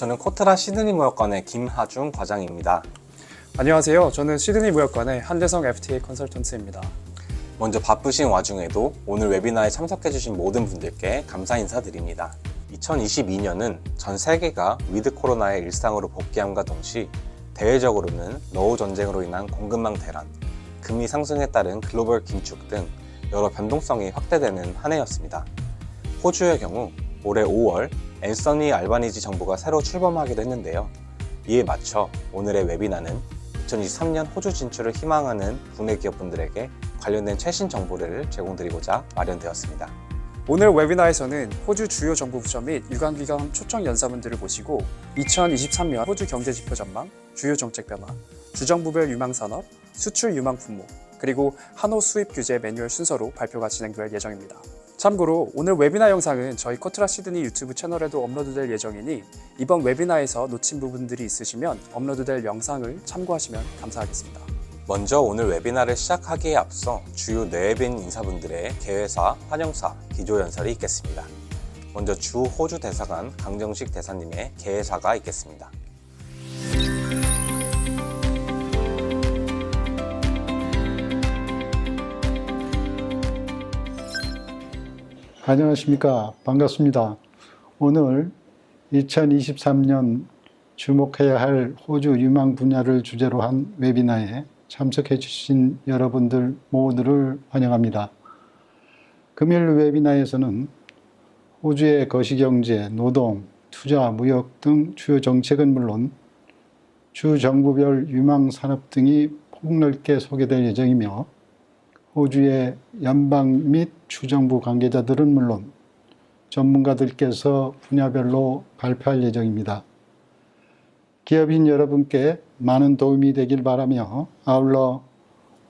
저는 코트라 시드니 무역관의 김하중 과장입니다. 안녕하세요. 저는 시드니 무역관의 한대성 FTA 컨설턴트입니다. 먼저 바쁘신 와중에도 오늘 웨비나에 참석해주신 모든 분들께 감사 인사드립니다. 2022년은 전 세계가 위드 코로나의 일상으로 복귀함과 동시 대외적으로는 러우 전쟁으로 인한 공급망 대란, 금리 상승에 따른 글로벌 긴축 등 여러 변동성이 확대되는 한 해였습니다. 호주의 경우 올해 5월 앤서니 알바니지 정부가 새로 출범하기도 했는데요. 이에 맞춰 오늘의 웨비나는 2023년 호주 진출을 희망하는 국내 기업분들에게 관련된 최신 정보를 제공드리고자 마련되었습니다. 오늘 웨비나에서는 호주 주요 정부 부처 및 유관기관 초청 연사분들을 모시고 2023년 호주 경제지표 전망, 주요 정책 변화, 주정부별 유망산업, 수출 유망 품목, 그리고 한호 수입 규제 매뉴얼 순서로 발표가 진행될 예정입니다. 참고로 오늘 웨비나 영상은 저희 코트라 시드니 유튜브 채널에도 업로드될 예정이니 이번 웨비나에서 놓친 부분들이 있으시면 업로드될 영상을 참고하시면 감사하겠습니다. 먼저 오늘 웨비나를 시작하기에 앞서 주요 내외빈 인사분들의 개회사, 환영사, 기조연설이 있겠습니다. 먼저 주 호주 대사관 강정식 대사님의 개회사가 있겠습니다. 안녕하십니까. 반갑습니다. 오늘 2023년 주목해야 할 호주 유망 분야를 주제로 한 웨비나에 참석해 주신 여러분들 모두를 환영합니다. 금일 웨비나에서는 호주의 거시경제, 노동, 투자, 무역 등 주요 정책은 물론 주 정부별 유망 산업 등이 폭넓게 소개될 예정이며 호주의 연방 및 주정부 관계자들은 물론 전문가들께서 분야별로 발표할 예정입니다. 기업인 여러분께 많은 도움이 되길 바라며 아울러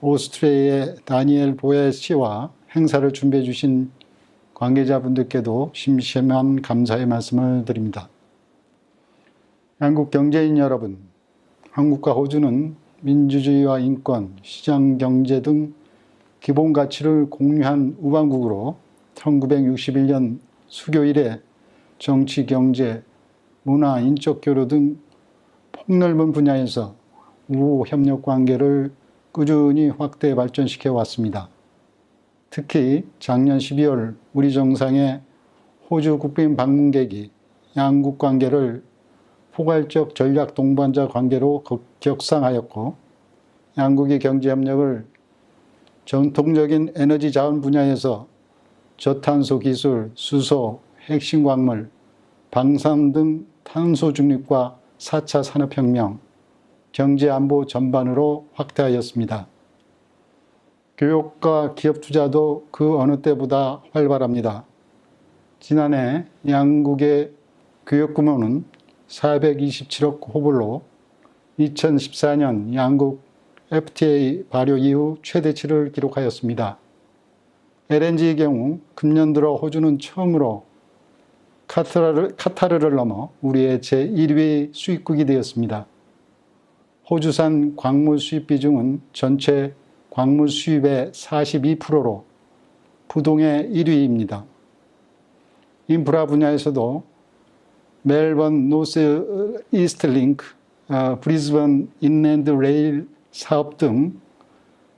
오스트레일리아의 다니엘 보에 씨와 행사를 준비해 주신 관계자분들께도 심심한 감사의 말씀을 드립니다. 양국 경제인 여러분, 한국과 호주는 민주주의와 인권, 시장 경제 등 기본 가치를 공유한 우방국으로 1961년 수교 이래 정치, 경제, 문화, 인적 교류 등 폭넓은 분야에서 우호 협력 관계를 꾸준히 확대 발전시켜 왔습니다. 특히 작년 12월 우리 정상의 호주 국빈 방문 계기 양국 관계를 포괄적 전략 동반자 관계로 격상하였고 양국의 경제 협력을 전통적인 에너지 자원 분야에서 저탄소 기술, 수소, 핵심 광물, 방산 등 탄소 중립과 4차 산업혁명, 경제 안보 전반으로 확대하였습니다. 교육과 기업 투자도 그 어느 때보다 활발합니다. 지난해 양국의 교육 규모는 427억 호불로 2014년 양국 FTA 발효 이후 최대치를 기록하였습니다. LNG의 경우 금년 들어 호주는 처음으로 카타르를 넘어 우리의 제1위 수입국이 되었습니다. 호주산 광물 수입 비중은 전체 광물 수입의 42%로 부동의 1위입니다. 인프라 분야에서도 멜번 노스 이스트 링크, 브리즈번 인랜드 레일 사업 등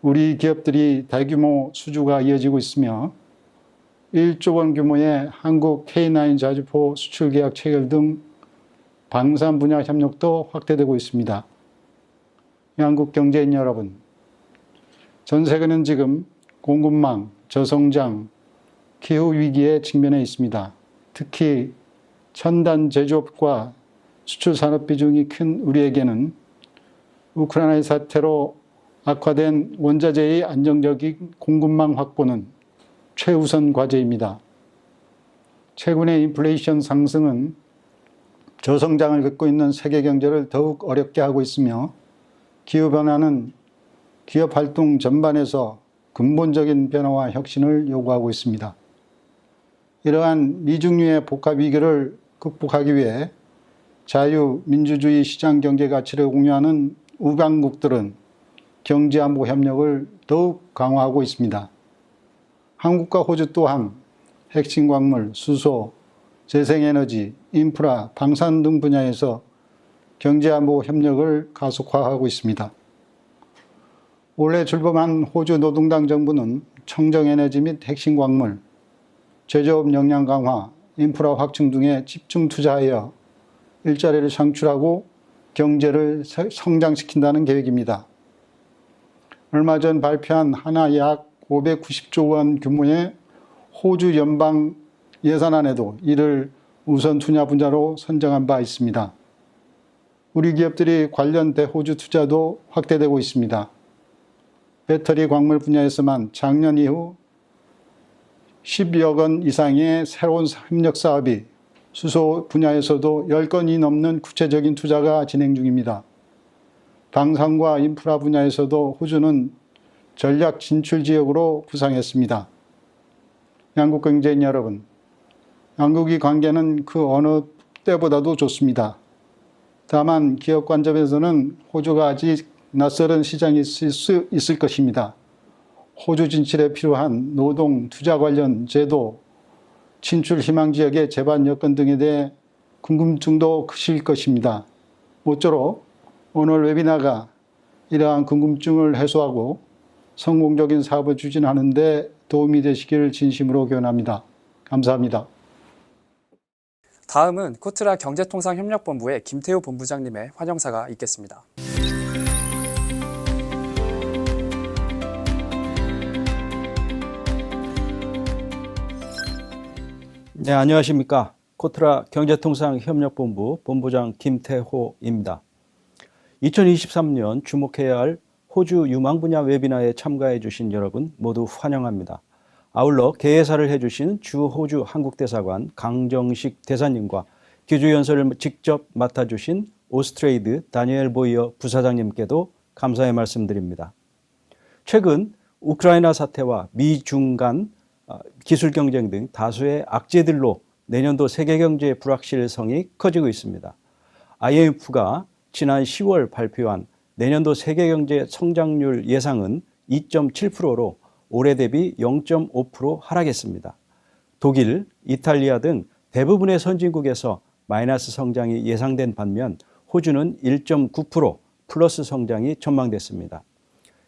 우리 기업들이 대규모 수주가 이어지고 있으며 1조 원 규모의 한국 K9 자주포 수출 계약 체결 등 방산 분야 협력도 확대되고 있습니다. 양국 경제인 여러분, 전 세계는 지금 공급망, 저성장, 기후위기에 직면해 있습니다. 특히 첨단 제조업과 수출 산업 비중이 큰 우리에게는 우크라이나 사태로 악화된 원자재의 안정적인 공급망 확보는 최우선 과제입니다. 최근의 인플레이션 상승은 저성장을 겪고 있는 세계 경제를 더욱 어렵게 하고 있으며 기후변화는 기업 활동 전반에서 근본적인 변화와 혁신을 요구하고 있습니다. 이러한 미중류의 복합 위기를 극복하기 위해 자유, 민주주의 시장 경제 가치를 공유하는 우방국들은 경제안보 협력을 더욱 강화하고 있습니다. 한국과 호주 또한 핵심 광물, 수소, 재생에너지, 인프라, 방산 등 분야에서 경제안보 협력을 가속화하고 있습니다. 올해 출범한 호주 노동당 정부는 청정에너지 및 핵심 광물, 제조업 역량 강화, 인프라 확충 등에 집중 투자하여 일자리를 창출하고 경제를 성장시킨다는 계획입니다. 얼마 전 발표한 하나 약 590조 원 규모의 호주 연방 예산안에도 이를 우선 투자 분야로 선정한 바 있습니다. 우리 기업들이 관련 대호주 투자도 확대되고 있습니다. 배터리 광물 분야에서만 작년 이후 10여 건 이상의 새로운 협력 사업이, 수소 분야에서도 10건이 넘는 구체적인 투자가 진행 중입니다. 방산과 인프라 분야에서도 호주는 전략 진출 지역으로 부상했습니다. 양국 경제인 여러분, 양국의 관계는 그 어느 때보다도 좋습니다. 다만 기업 관점에서는 호주가 아직 낯설은 시장이 있을 것입니다. 호주 진출에 필요한 노동, 투자 관련 제도, 진출 희망 지역의 제반 여건 등에 대해 궁금증도 크실 것입니다. 모쪼록 오늘 웨비나가 이러한 궁금증을 해소하고 성공적인 사업을 추진하는 데 도움이 되시기를 진심으로 기원합니다. 감사합니다. 다음은 코트라 경제통상협력본부의 김태호 본부장님의 환영사가 있겠습니다. 네, 안녕하십니까. 코트라 경제통상협력본부 본부장 김태호입니다. 2023년 주목해야 할 호주 유망분야 웨비나에 참가해 주신 여러분 모두 환영합니다. 아울러 개회사를 해주신 주 호주 한국대사관 강정식 대사님과 기주연설을 직접 맡아주신 오스트레이드 다니엘 보이어 부사장님께도 감사의 말씀드립니다. 최근 우크라이나 사태와 미중 간 기술 경쟁 등 다수의 악재들로 내년도 세계 경제의 불확실성이 커지고 있습니다. IMF가 지난 10월 발표한 내년도 세계 경제 성장률 예상은 2.7%로 올해 대비 0.5% 하락했습니다. 독일, 이탈리아 등 대부분의 선진국에서 마이너스 성장이 예상된 반면 호주는 1.9% 플러스 성장이 전망됐습니다.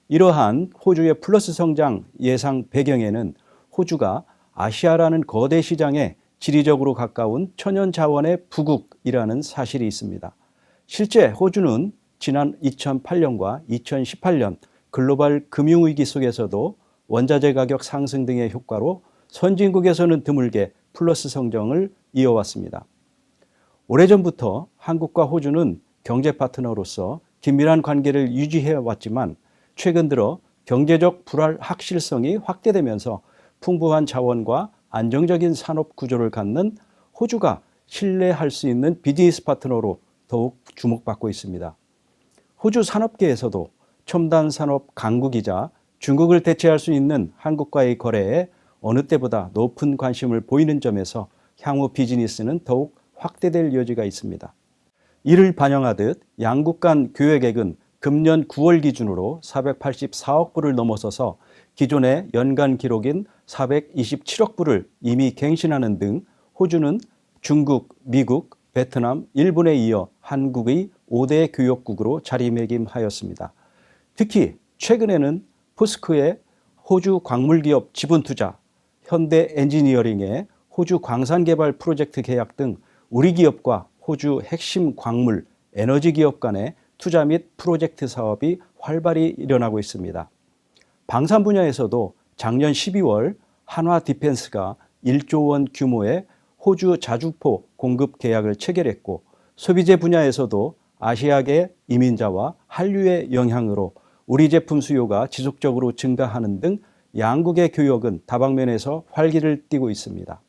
이러한 호주의 플러스 성장 예상 배경에는 호주가 아시아라는 거대 시장에 지리적으로 가까운 천연 자원의 부국이라는 사실이 있습니다. 실제 호주는 지난 2008년과 2018년 글로벌 금융위기 속에서도 원자재 가격 상승 등의 효과로 선진국에서는 드물게 플러스 성장을 이어왔습니다. 오래전부터 한국과 호주는 경제 파트너로서 긴밀한 관계를 유지해왔지만 최근 들어 경제적 불확실성이 확대되면서 풍부한 자원과 안정적인 산업 구조를 갖는 호주가 신뢰할 수 있는 비즈니스 파트너로 더욱 주목받고 있습니다. 호주 산업계에서도 첨단 산업 강국이자 중국을 대체할 수 있는 한국과의 거래에 어느 때보다 높은 관심을 보이는 점에서 향후 비즈니스는 더욱 확대될 여지가 있습니다. 이를 반영하듯 양국 간 교역액은 금년 9월 기준으로 484억 불을 넘어서서 기존의 연간 기록인 427억 불을 이미 갱신하는 등 호주는 중국, 미국, 베트남, 일본에 이어 한국의 5대 교역국으로 자리매김하였습니다. 특히 최근에는 포스코의 호주 광물기업 지분투자, 현대 엔지니어링의 호주 광산개발 프로젝트 계약 등 우리 기업과 호주 핵심 광물, 에너지 기업 간의 투자 및 프로젝트 사업이 활발히 일어나고 있습니다. 방산 분야에서도 작년 12월 한화 디펜스가 1조 원 규모의 호주 자주포 공급 계약을 체결했고 소비재 분야에서도 아시아계 이민자와 한류의 영향으로 우리 제품 수요가 지속적으로 증가하는 등 양국의 교역은 다방면에서 활기를 띠고 있습니다.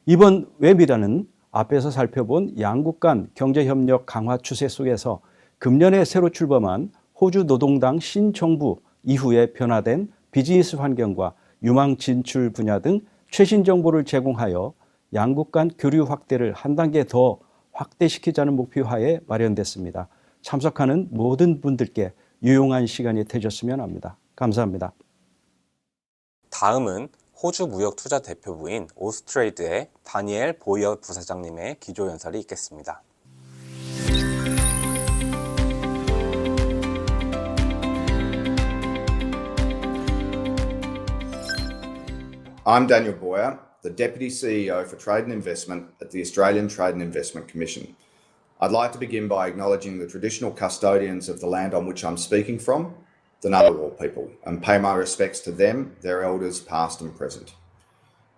이번 웨비나는 앞에서 살펴본 양국 간 경제협력 강화 추세 속에서 금년에 새로 출범한 호주 노동당 신정부 이후에 변화된 비즈니스 환경과 유망 진출 분야 등 최신 정보를 제공하여 양국 간 교류 확대를 한 단계 더 확대시키자는 목표하에 마련됐습니다. 참석하는 모든 분들께 유용한 시간이 되셨으면 합니다. 감사합니다. 다음은 호주 무역투자 대표부인 오스트레이드의 다니엘 보이어 부사장님의 기조연설이 있겠습니다. I'm Daniel Boyer, the Deputy CEO for Trade and Investment at the Australian Trade and Investment Commission. I'd like to begin by acknowledging the traditional custodians of the land on which I'm speaking from, the Ngunnawal people, and pay my respects to them, their elders past and present.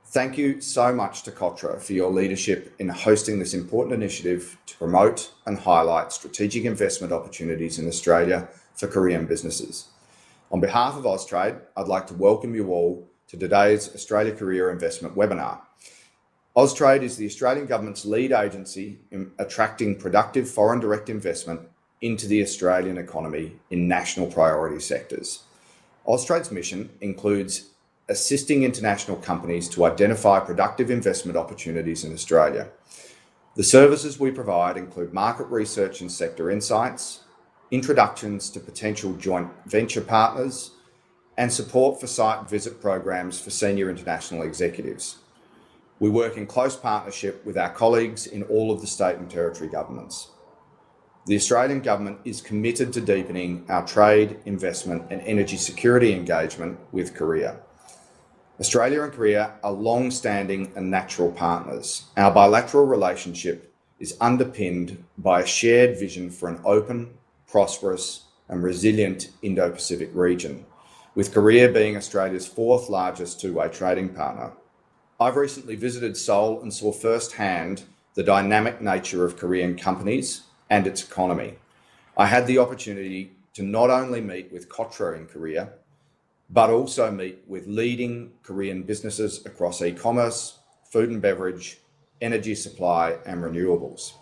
Thank you so much to KOTRA for your leadership in hosting this important initiative to promote and highlight strategic investment opportunities in Australia for Korean businesses. On behalf of Austrade, I'd like to welcome you all to today's Australia-Korea Investment webinar. Austrade is the Australian Government's lead agency in attracting productive foreign direct investment into the Australian economy in national priority sectors. Austrade's mission includes assisting international companies to identify productive investment opportunities in Australia. The services we provide include market research and sector insights, introductions to potential joint venture partners, and support for site visit programs for senior international executives. We work in close partnership with our colleagues in all of the state and territory governments. The Australian Government is committed to deepening our trade, investment and energy security engagement with Korea. Australia and Korea are long-standing and natural partners. Our bilateral relationship is underpinned by a shared vision for an open, prosperous and resilient Indo-Pacific region, with Korea being Australia's fourth largest two-way trading partner. I've recently visited Seoul and saw firsthand the dynamic nature of Korean companies and its economy. I had the opportunity to not only meet with KOTRA in Korea, but also meet with leading Korean businesses across e-commerce, food and beverage, energy supply and renewables.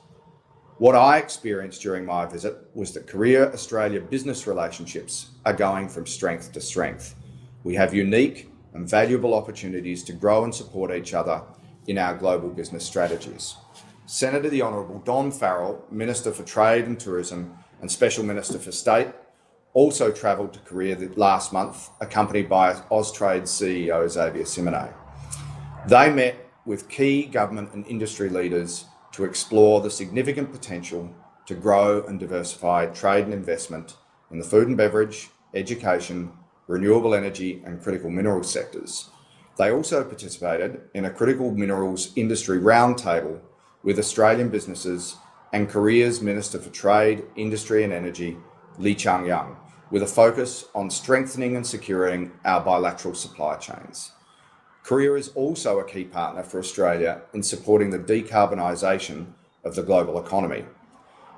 What I experienced during my visit was that Korea-Australia business relationships are going from strength to strength. We have unique and valuable opportunities to grow and support each other in our global business strategies. Senator the Honourable Don Farrell, Minister for Trade and Tourism and Special Minister for State, also travelled to Korea last month, accompanied by Austrade's CEO Xavier Simonet. They met with key government and industry leaders to explore the significant potential to grow and diversify trade and investment in the food and beverage, education, renewable energy and critical minerals sectors. They also participated in a critical minerals industry roundtable with Australian businesses and Korea's Minister for Trade, Industry and Energy, Lee Chang-young, with a focus on strengthening and securing our bilateral supply chains. Korea is also a key partner for Australia in supporting the decarbonisation of the global economy.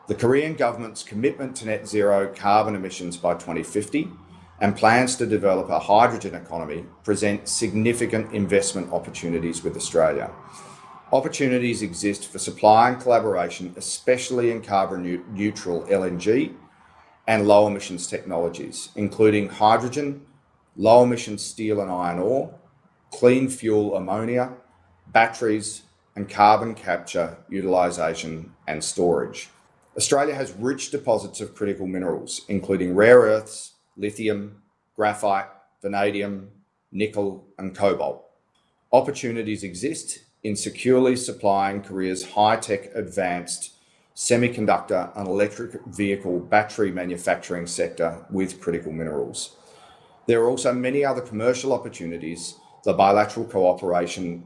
The Korean government's commitment to net zero carbon emissions by 2050 and plans to develop a hydrogen economy present significant investment opportunities with Australia. Opportunities exist for supply and collaboration, especially in carbon neutral LNG and low emissions technologies, including hydrogen, low emissions steel and iron ore, clean fuel ammonia, batteries, and carbon capture, utilisation and storage. Australia has rich deposits of critical minerals, including rare earths, lithium, graphite, vanadium, nickel and cobalt. Opportunities exist in securely supplying Korea's high-tech advanced semiconductor and electric vehicle battery manufacturing sector with critical minerals. There are also many other commercial opportunities for bilateral cooperation,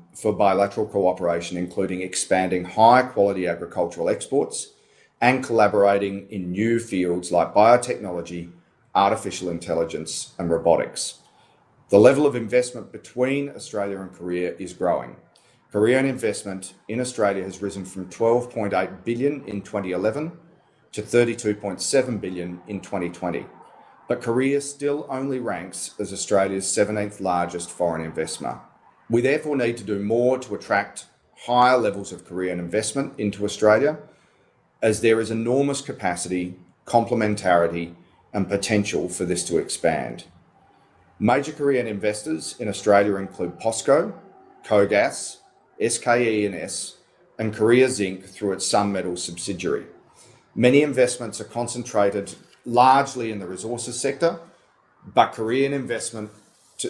including expanding high-quality agricultural exports and collaborating in new fields like biotechnology, artificial intelligence and robotics. The level of investment between Australia and Korea is growing. Korean investment in Australia has risen from $12.8 billion in 2011 to $32.7 billion in 2020. But Korea still only ranks as Australia's 17th largest foreign investor. We therefore need to do more to attract higher levels of Korean investment into Australia, as there is enormous capacity, complementarity and potential for this to expand. Major Korean investors in Australia include POSCO, KOGAS, SKE&S and Korea Zinc through its Sunmetal subsidiary. Many investments are concentrated largely in the resources sector, but Korean investment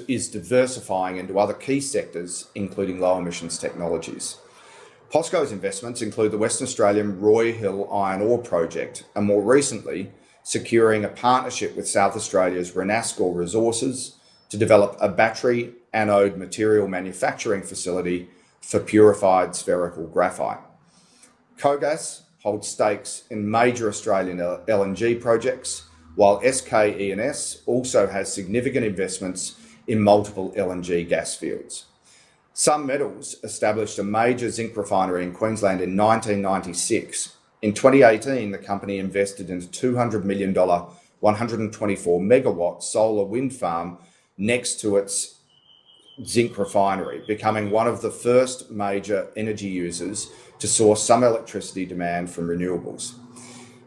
is diversifying into other key sectors, including low emissions technologies. POSCO's investments include the Western Australian Roy Hill iron ore project, and more recently, securing a partnership with South Australia's Renascor Resources to develop a battery anode material manufacturing facility for purified spherical graphite. KOGAS holds stakes in major Australian LNG projects, while SKENS also has significant investments in multiple LNG gas fields. Sun Metals established a major zinc refinery in Queensland in 1996. In 2018, the company invested in a $200 million, 124 megawatt solar wind farm next to its zinc refinery, becoming one of the first major energy users to source some electricity demand from renewables.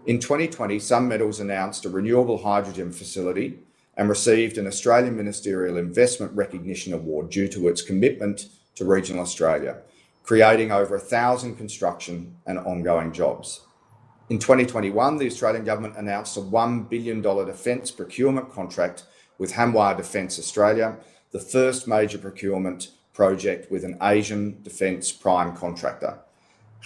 In 2020, Sun Metals announced a renewable hydrogen facility and received an Australian Ministerial Investment Recognition Award due to its commitment to regional Australia, creating over 1,000 construction and ongoing jobs. In 2021, the Australian Government announced a $1 billion defence procurement contract with Hanwha Defence Australia, the first major procurement project with an Asian defence prime contractor.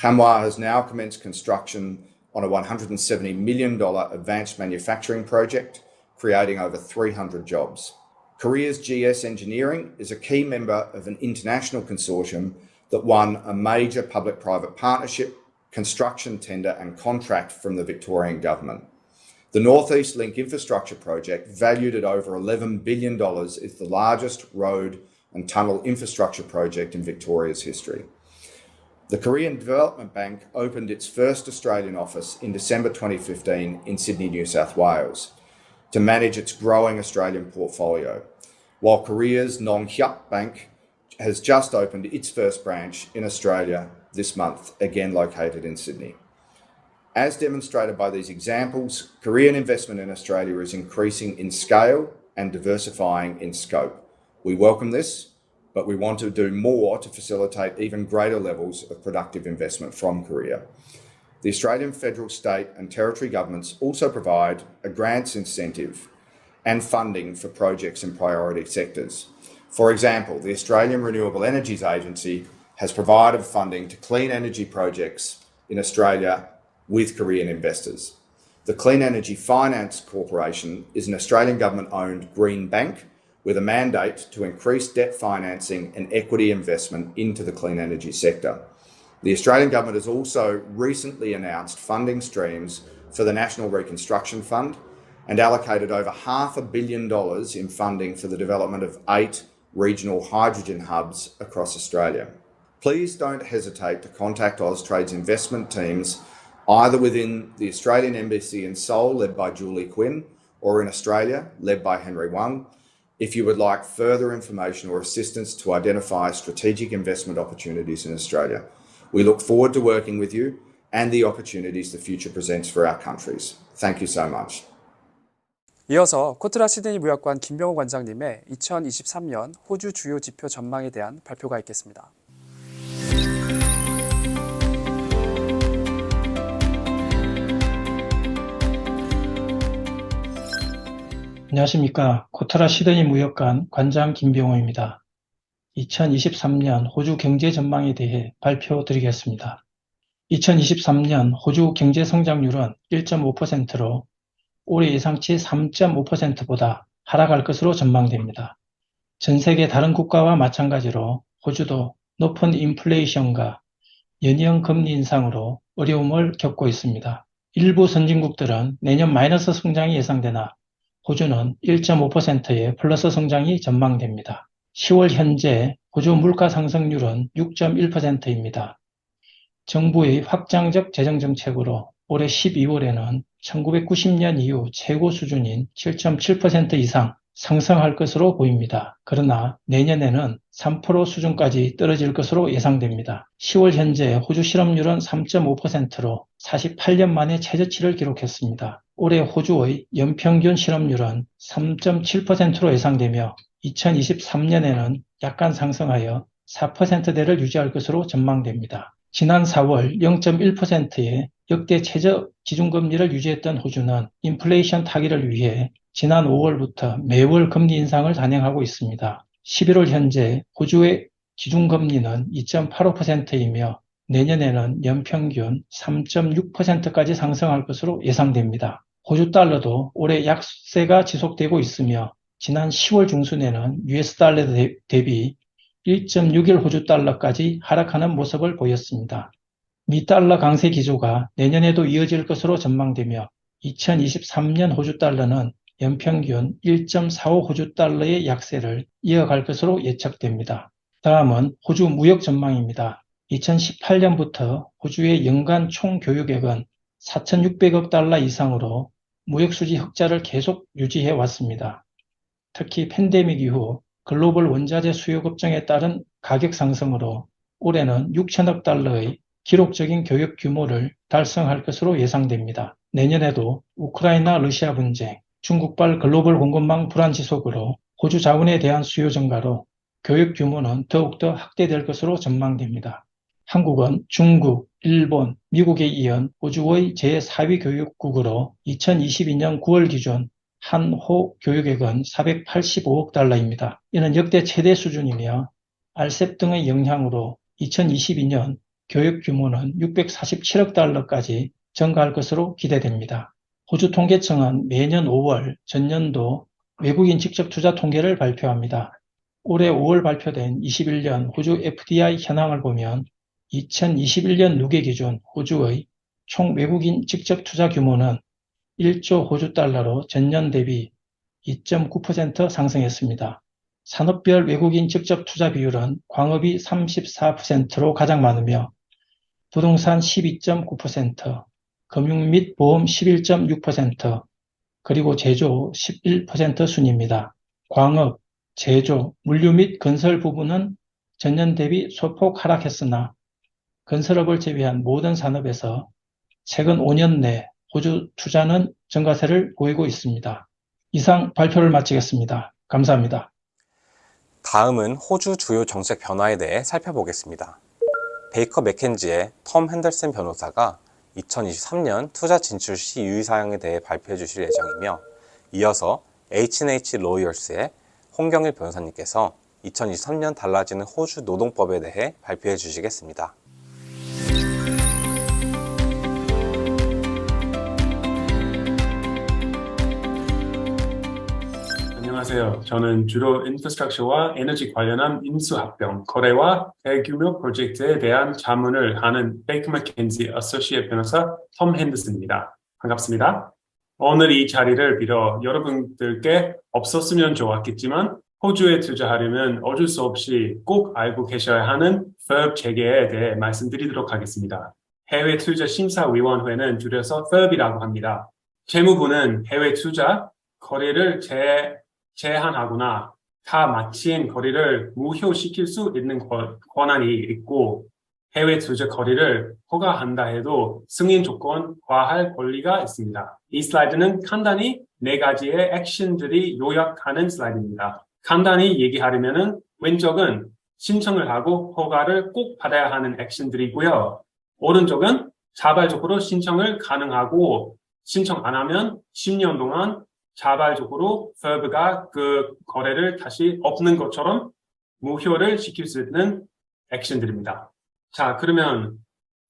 Hanwha has now commenced construction on a $170 million advanced manufacturing project, creating over 300 jobs. Korea's GS Engineering is a key member of an international consortium that won a major public-private partnership, construction tender and contract from the Victorian Government. The North East Link infrastructure project, valued at over $11 billion, is the largest road and tunnel infrastructure project in Victoria's history. The Korean Development Bank opened its first Australian office in December 2015 in Sydney, New South Wales, to manage its growing Australian portfolio, while Korea's Nonghyup Bank has just opened its first branch in Australia this month, again located in Sydney. As demonstrated by these examples, Korean investment in Australia is increasing in scale and diversifying in scope. We welcome this, but we want to do more to facilitate even greater levels of productive investment from Korea. The Australian federal, state and territory governments also provide a grants incentive and funding for projects in priority sectors. For example, the Australian Renewable Energies Agency has provided funding to clean energy projects in Australia with Korean investors. The Clean Energy Finance Corporation is an Australian government-owned green bank with a mandate to increase debt financing and equity investment into the clean energy sector. The Australian Government has also recently announced funding streams for the National Reconstruction Fund and allocated over $500 million in funding for the development of 8 regional hydrogen hubs across Australia. Please don't hesitate to contact Austrade's investment teams either within the Australian Embassy in Seoul, led by Julie Quinn, or in Australia, led by Henry Wang, if you would like further information or assistance to identify strategic investment opportunities in Australia. We look forward to working with you and the opportunities the future presents for our countries. Thank you so much. 이어서 코트라 시드니 무역관 김병호 관장님의 2023년 호주 주요 지표 전망에 대한 발표가 있겠습니다. 안녕하십니까. 코트라 시드니 무역관 관장 김병호입니다. 2023년 호주 경제 전망에 대해 발표드리겠습니다. 2023년 호주 경제 성장률은 1.5%로 올해 예상치 3.5%보다 하락할 것으로 전망됩니다. 전 세계 다른 국가와 마찬가지로 호주도 높은 인플레이션과 연이은 금리 인상으로 어려움을 겪고 있습니다. 일부 선진국들은 내년 마이너스 성장이 예상되나 호주는 1.5%의 플러스 성장이 전망됩니다. 10월 현재 호주 물가 상승률은 6.1%입니다. 정부의 확장적 재정 정책으로 올해 12월에는 1990년 이후 최고 수준인 7.7% 이상 상승할 것으로 보입니다. 그러나 내년에는 3% 수준까지 떨어질 것으로 예상됩니다. 10월 현재 호주 실업률은 3.5%로 48년 만에 최저치를 기록했습니다. 올해 호주의 연평균 실업률은 3.7%로 예상되며 2023년에는 약간 상승하여 4%대를 유지할 것으로 전망됩니다. 지난 4월 0.1%의 역대 최저 기준금리를 유지했던 호주는 인플레이션 타기를 위해 지난 5월부터 매월 금리 인상을 단행하고 있습니다. 11월 현재 호주의 기준금리는 2.85%이며 내년에는 연평균 3.6%까지 상승할 것으로 예상됩니다. 호주 달러도 올해 약세가 지속되고 있으며 지난 10월 중순에는 US 달러 대비 1.61 호주 달러까지 하락하는 모습을 보였습니다. 미 달러 강세 기조가 내년에도 이어질 것으로 전망되며 2023년 호주 달러는 연평균 1.45 호주 달러의 약세를 이어갈 것으로 예측됩니다. 다음은 호주 무역 전망입니다. 2018년부터 호주의 연간 총 교육액은 4,600억 달러 이상으로 무역수지 흑자를 계속 유지해 왔습니다. 특히 팬데믹 이후 글로벌 원자재 수요 급증에 따른 가격 상승으로 올해는 6천억 달러의 기록적인 교육 규모를 달성할 것으로 예상됩니다. 내년에도 우크라이나 러시아 분쟁, 중국발 글로벌 공급망 불안 지속으로 호주 자원에 대한 수요 증가로 교육 규모는 더욱더 확대될 것으로 전망됩니다. 한국은 중국, 일본, 미국에 이은 호주의 제4위 교육국으로 2022년 9월 기준 한호 교육액은 485억 달러입니다. 이는 역대 최대 수준이며 RCEP 등의 영향으로 2022년 교육 규모는 647억 달러까지 증가할 것으로 기대됩니다. 호주 통계청은 매년 5월 전년도 외국인 직접 투자 통계를 발표합니다. 올해 5월 발표된 21년 호주 FDI 현황을 보면 2021년 누계 기준 호주의 총 외국인 직접 투자 규모는 1조 호주 달러로 전년 대비 2.9% 상승했습니다. 산업별 외국인 직접 투자 비율은 광업이 34%로 가장 많으며 부동산 12.9%, 금융 및 보험 11.6%, 그리고 제조 11% 순입니다. 광업, 제조, 물류 및 건설 부분은 전년 대비 소폭 하락했으나 건설업을 제외한 모든 산업에서 최근 5년 내 호주 투자는 증가세를 보이고 있습니다. 이상 발표를 마치겠습니다. 감사합니다. 다음은 호주 주요 정책 변화에 대해 살펴보겠습니다. 베이커 맥켄지의 톰 핸들슨 변호사가 2023년 투자 진출 시 유의사항에 대해 발표해 주실 예정이며, 이어서 H&H 로이얼스의 홍경일 변호사님께서 2023년 달라지는 호주 노동법에 대해 발표해 주시겠습니다. 안녕하세요. 저는 주로 인프라스트럭처와 에너지 관련한 인수합병, 거래와 대규모 프로젝트에 대한 자문을 하는 베이커 맥켄지 어소시에이트 변호사 톰 핸더슨입니다. 반갑습니다. 오늘 이 자리를 빌어 여러분들께 없었으면 좋았겠지만 호주에 투자하려면 어쩔 수 없이 꼭 알고 계셔야 하는 FIRB 체계에 대해 말씀드리도록 하겠습니다. 해외 투자 심사위원회는 줄여서 FIRB이라고 합니다. 재무부는 해외 투자 거래를 제한하거나 다 마친 거래를 무효시킬 수 있는 권한이 있고, 해외 투자 거래를 허가한다 해도 승인 조건화할 권리가 있습니다. 이 슬라이드는 간단히 4가지의 액션들이 요약하는 슬라이드입니다. 간단히 얘기하려면 왼쪽은 신청을 하고 허가를 꼭 받아야 하는 액션들이고요. 오른쪽은 자발적으로 신청을 가능하고 신청 안 하면 10년 동안 자발적으로 FIRB가 그 거래를 다시 없는 것처럼 무효를 시킬 수 있는 액션들입니다. 자, 그러면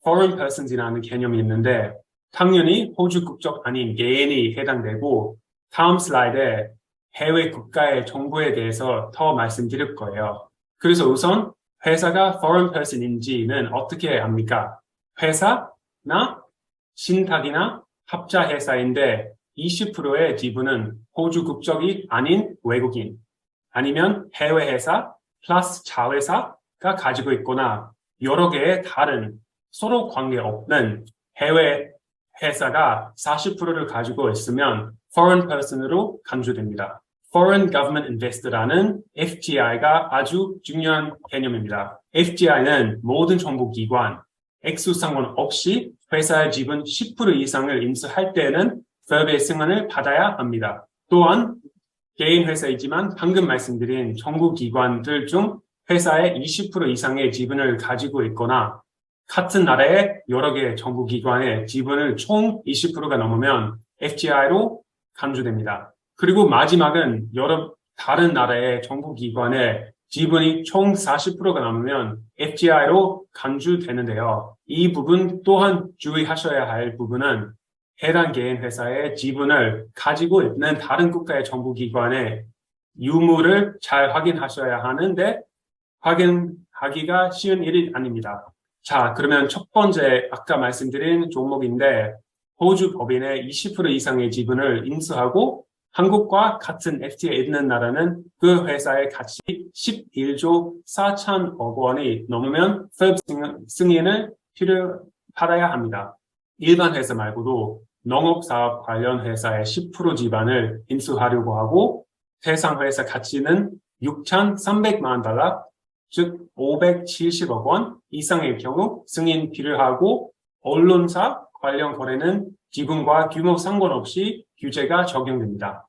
foreign persons이라는 개념이 있는데 당연히 호주 국적 아닌 개인이 해당되고, 다음 슬라이드에 해외 국가의 정보에 대해서 더 말씀드릴 거예요. 그래서 우선 회사가 foreign person인지는 어떻게 압니까? 회사나 신탁이나 합자 회사인데 20%의 지분은 호주 국적이 아닌 외국인, 아니면 해외 회사 플러스 자회사가 가지고 있거나 여러 개의 다른 서로 관계없는 해외 회사가 40%를 가지고 있으면 foreign person으로 간주됩니다. Foreign Government Investor라는 FGI가 아주 중요한 개념입니다. FGI는 모든 정부기관, 액수 상관없이 회사의 지분 10% 이상을 인수할 때는 FIRB의 승인을 받아야 합니다. 또한 개인 회사이지만 방금 말씀드린 정부기관들 중 회사의 20% 이상의 지분을 가지고 있거나 같은 나라의 여러 개의 정부기관의 지분을 총 20%가 넘으면 FGI로 간주됩니다. 그리고 마지막은 여러 다른 나라의 정부기관의 지분이 총 40%가 넘으면 FGI로 간주되는데요. 이 부분 또한 주의하셔야 할 부분은 해당 개인 회사의 지분을 가지고 있는 다른 국가의 정부기관의 유무를 잘 확인하셔야 하는데 확인하기가 쉬운 일이 아닙니다. 자, 그러면 첫 번째 아까 말씀드린 종목인데 호주 법인의 20% 이상의 지분을 인수하고 한국과 같은 FTA에 있는 나라는 그 회사의 가치 11조 4천억 원이 넘으면 FIRB 승인을 받아야 합니다. 일반 회사 말고도 농업사업 관련 회사의 10% 지분을 인수하려고 하고 대상 회사 가치는 6,300만 달러, 즉 570억 원 이상의 경우 승인 필요하고 언론사 관련 거래는 지분과 규모 상관없이 규제가 적용됩니다.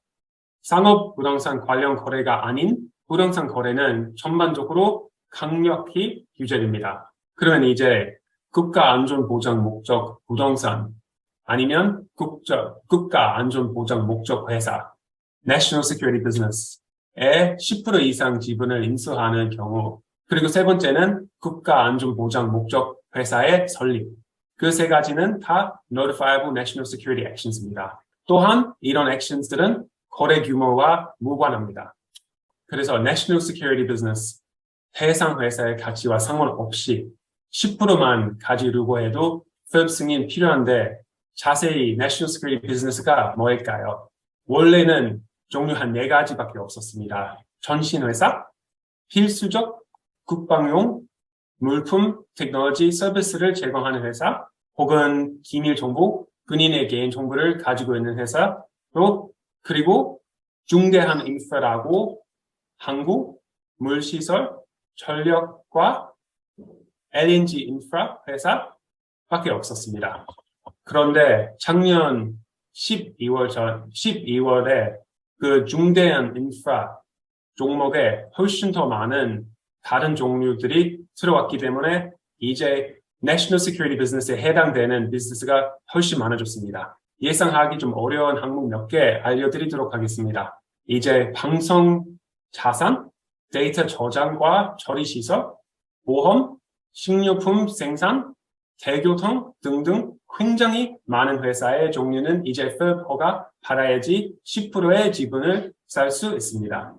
상업 부동산 관련 거래가 아닌 부동산 거래는 전반적으로 강력히 규제됩니다. 그러면 이제 국가안전보장 목적 부동산 아니면 국가안전보장 목적 회사 National Security Business의 10% 이상 지분을 인수하는 경우 그리고 세 번째는 국가안전보장 목적 회사의 설립 그 세 가지는 다 Notifiable National Security Actions입니다. 또한 이런 actions들은 거래 규모와 무관합니다. 그래서 National Security Business 해상 회사의 가치와 상관없이 10%만 가지려고 해도 FIRB 승인 필요한데 자세히 National Security Business가 뭘까요? 원래는 종류 한 4가지밖에 없었습니다. 전신회사, 필수적, 국방용, 물품, 테크놀로지, 서비스를 제공하는 회사, 혹은 기밀정보, 본인의 개인 정보를 가지고 있는 회사로 그리고 중대한 인프라라고 항구, 물시설, 전력과 LNG 인프라 회사밖에 없었습니다. 그런데 작년 12월에 그 중대한 인프라 종목에 훨씬 더 많은 다른 종류들이 들어왔기 때문에 이제 National Security Business에 해당되는 비즈니스가 훨씬 많아졌습니다. 예상하기 좀 어려운 항목 몇 개 알려드리도록 하겠습니다. 이제 방송 자산, 데이터 저장과 처리 시설, 보험, 식료품 생산, 대교통 등등 굉장히 많은 회사의 종류는 이제 FIRB 허가 받아야지 10%의 지분을 살 수 있습니다.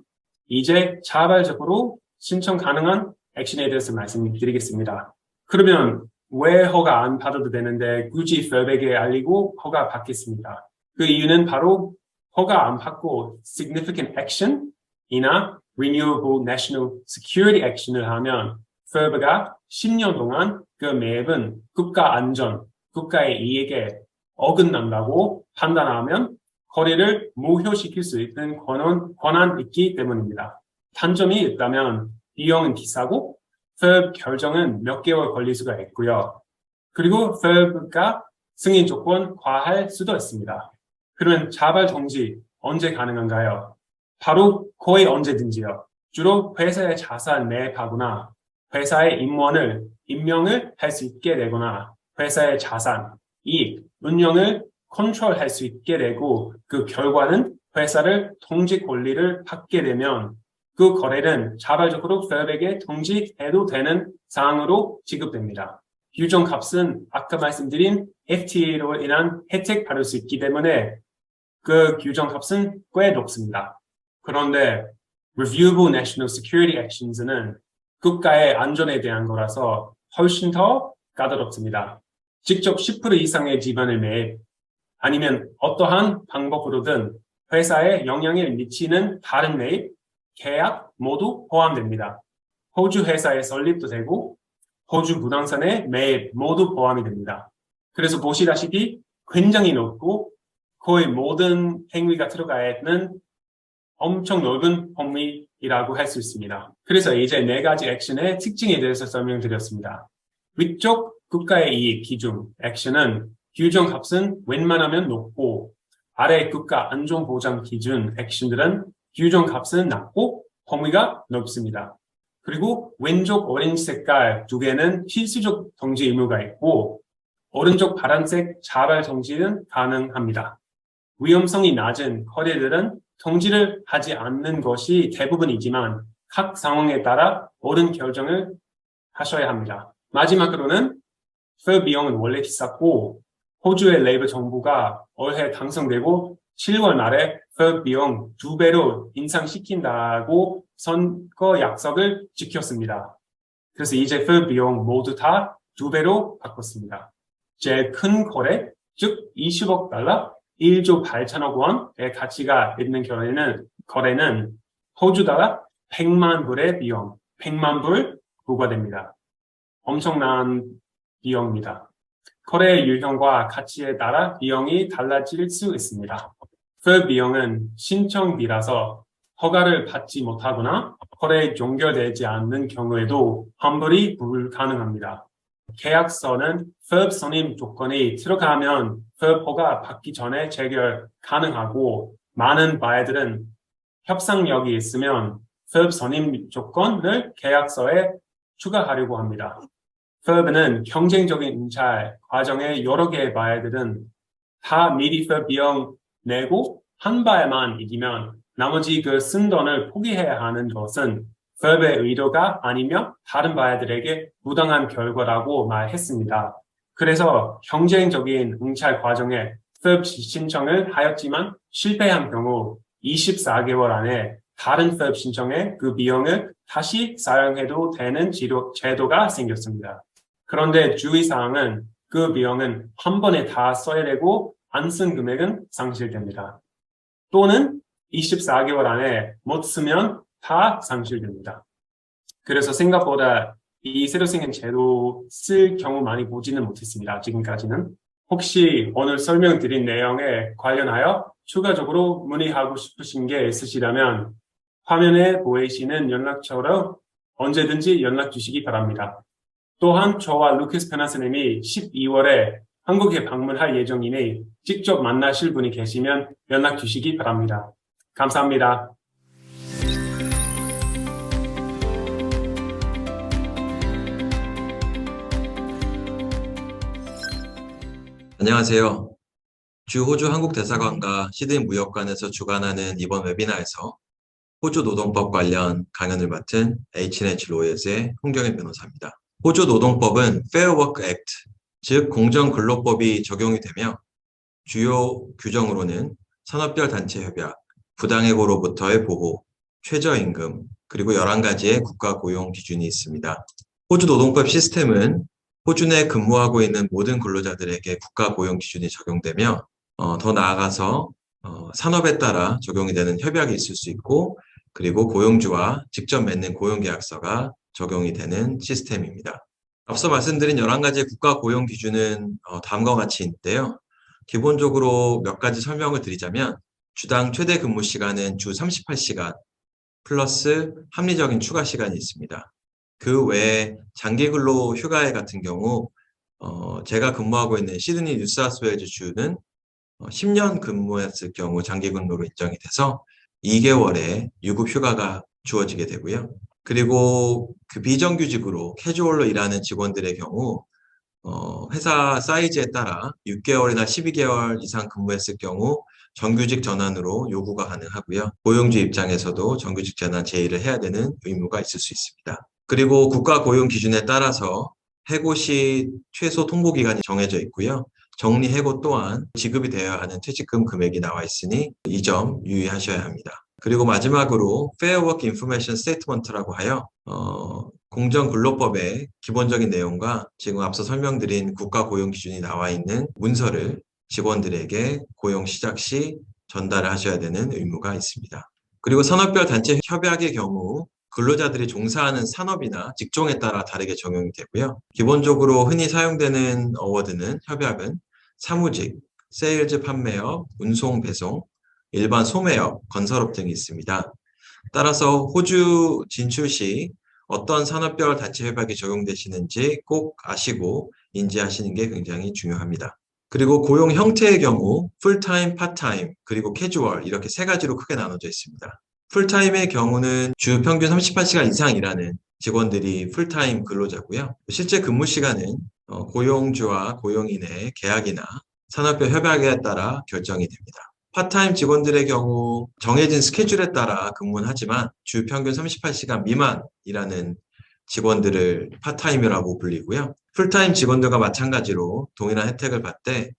이제 자발적으로 신청 가능한 액션에 대해서 말씀드리겠습니다. 그러면 왜 허가 안 받아도 되는데 굳이 FIRB에게 알리고 허가 받겠습니다. 그 이유는 바로 허가 안 받고 Significant Action이나 Renewable National Security Action을 하면 FIRB가 10년 동안 그 매번 국가 안전, 국가의 이익에 어긋난다고 판단하면 거래를 무효시킬 수 있는 권한이 있기 때문입니다. 단점이 있다면 비용은 비싸고 FIRB 결정은 몇 개월 걸릴 수가 있고요. 그리고 FIRB가 승인 조건 과할 수도 있습니다. 그러면 자발 정지 언제 가능한가요? 바로 거의 언제든지요. 주로 회사의 자산 매입하거나 회사의 임명을 할 수 있게 되거나 회사의 자산, 이익, 운영을 컨트롤할 수 있게 되고 그 결과는 회사를 통지 권리를 받게 되면 그 거래는 자발적으로 FIRB에게 통지해도 되는 사항으로 지급됩니다. 규정값은 아까 말씀드린 FTA로 인한 혜택 받을 수 있기 때문에 그 규정값은 꽤 높습니다. 그런데 Reviewable National Security Actions는 국가의 안전에 대한 거라서 훨씬 더 까다롭습니다. 직접 10% 이상의 지분을 매입 아니면 어떠한 방법으로든 회사에 영향을 미치는 다른 매입, 계약 모두 포함됩니다. 호주 회사의 설립도 되고 호주 부동산의 매입 모두 포함이 됩니다. 그래서 보시다시피 굉장히 높고 거의 모든 행위가 들어가 있는 엄청 넓은 범위이라고 할 수 있습니다. 그래서 이제 4가지 액션의 특징에 대해서 설명드렸습니다. 위쪽 국가의 이익 기준 액션은 규정값은 웬만하면 높고 아래 국가 안전보장 기준 액션들은 규정값은 낮고 범위가 넓습니다. 그리고 왼쪽 오렌지 색깔 2개는 필수적 정지 의무가 있고 오른쪽 파란색 자발 정지는 가능합니다. 위험성이 낮은 거래들은 정지를 하지 않는 것이 대부분이지만 각 상황에 따라 옳은 결정을 하셔야 합니다. 마지막으로는 FIR 비용은 원래 비쌌고 호주의 레이버 정부가 올해 당선되고 7월 말에 FIR 비용 2배로 인상시킨다고 선거 약속을 지켰습니다. 그래서 이제 FIR 비용 모두 다 2배로 바꿨습니다. 제일 큰 거래, 즉 20억 달러, 1조 8천억 원의 가치가 있는 거래는 호주 달러 100만 불의 비용, 100만 불 부과됩니다. 엄청난 비용입니다. 거래의 유형과 가치에 따라 비용이 달라질 수 있습니다. FIR 비용은 신청비라서 허가를 받지 못하거나 거래에 연결되지 않는 경우에도 환불이 불가능합니다. 계약서는 FIR 선임 조건이 들어가면 FIR 허가 받기 전에 재결 가능하고 많은 바이어들은 협상력이 있으면 FIR 선임 조건을 계약서에 추가하려고 합니다. FIR는 경쟁적인 응찰 과정에 여러 개의 바이어들은 다 미리 FIR 비용 내고 한 바에만 이기면 나머지 그 쓴 돈을 포기해야 하는 것은 FIR의 의도가 아니며 다른 바이어들에게 부당한 결과라고 말했습니다. 그래서 경쟁적인 응찰 과정에 FIR 신청을 하였지만 실패한 경우 24개월 안에 다른 FIR 신청에 그 비용을 다시 사용해도 되는 제도가 생겼습니다. 그런데 주의사항은 그 비용은 한 번에 다 써야 되고 안 쓴 금액은 상실됩니다. 또는 24개월 안에 못 쓰면 다 상실됩니다. 그래서 생각보다 이 새로 생긴 제도 쓸 경우 많이 보지는 못했습니다. 지금까지는. 혹시 오늘 설명드린 내용에 관련하여 추가적으로 문의하고 싶으신 게 있으시다면 화면에 보이시는 연락처로 언제든지 연락 주시기 바랍니다. 또한 저와 루카스 페나스님이 12월에 한국에 방문할 예정이니 직접 만나실 분이 계시면 연락 주시기 바랍니다. 감사합니다. 안녕하세요. 주 호주 한국대사관과 시드니 무역관에서 주관하는 이번 웨비나에서 호주 노동법 관련 강연을 맡은 H&H 로이엇의 홍경일 변호사입니다. 호주 노동법은 Fair Work Act, 즉 공정근로법이 적용이 되며 주요 규정으로는 산업별 단체 협약, 부당해고로부터의 보호, 최저임금, 그리고 11가지의 국가 고용 기준이 있습니다. 호주 노동법 시스템은 호주 내 근무하고 있는 모든 근로자들에게 국가 고용 기준이 적용되며 더 나아가서 산업에 따라 적용이 되는 협약이 있을 수 있고 그리고 고용주와 직접 맺는 고용계약서가 적용이 되는 시스템입니다. 앞서 말씀드린 11가지의 국가 고용 기준은 다음과 같이 있는데요. 기본적으로 몇 가지 설명을 드리자면 주당 최대 근무 시간은 주 38시간 플러스 합리적인 추가 시간이 있습니다. 그 외에 장기 근로 휴가일 같은 경우 제가 근무하고 있는 시드니 뉴사우스웨일즈 주는 10년 근무했을 경우 장기 근로로 인정이 돼서 2개월의 유급 휴가가 주어지게 되고요. 그리고 그 비정규직으로 캐주얼로 일하는 직원들의 경우 회사 사이즈에 따라 6개월이나 12개월 이상 근무했을 경우 정규직 전환으로 요구가 가능하고요. 고용주 입장에서도 정규직 전환 제의를 해야 되는 의무가 있을 수 있습니다. 그리고 국가 고용 기준에 따라서 해고 시 최소 통보 기간이 정해져 있고요. 정리 해고 또한 지급이 되어야 하는 퇴직금 금액이 나와 있으니 이 점 유의하셔야 합니다. 그리고 마지막으로 Fair Work Information Statement라고 하여 공정근로법의 기본적인 내용과 지금 앞서 설명드린 국가 고용 기준이 나와 있는 문서를 직원들에게 고용 시작 시 전달을 하셔야 되는 의무가 있습니다. 그리고 산업별 단체 협약의 경우 근로자들이 종사하는 산업이나 직종에 따라 다르게 적용이 되고요. 기본적으로 흔히 사용되는 어워드는 협약은 사무직, 세일즈 판매업, 운송 배송, 일반 소매업, 건설업 등이 있습니다. 따라서 호주 진출 시 어떤 산업별 단체 협약이 적용되시는지 꼭 아시고 인지하시는 게 굉장히 중요합니다. 그리고 고용 형태의 경우 풀타임, 파트타임, 그리고 캐주얼 이렇게 3가지로 크게 나눠져 있습니다. 풀타임의 경우는 주 평균 38시간 이상 일하는 직원들이 풀타임 근로자고요. 실제 근무 시간은 고용주와 고용인의 계약이나 산업별 협약에 따라 결정이 됩니다. 파타임 직원들의 경우 정해진 스케줄에 따라 근무는 하지만 주 평균 38시간 미만이라는 직원들을 파타임이라고 불리고요. 풀타임 직원들과 마찬가지로 동일한 혜택을 받되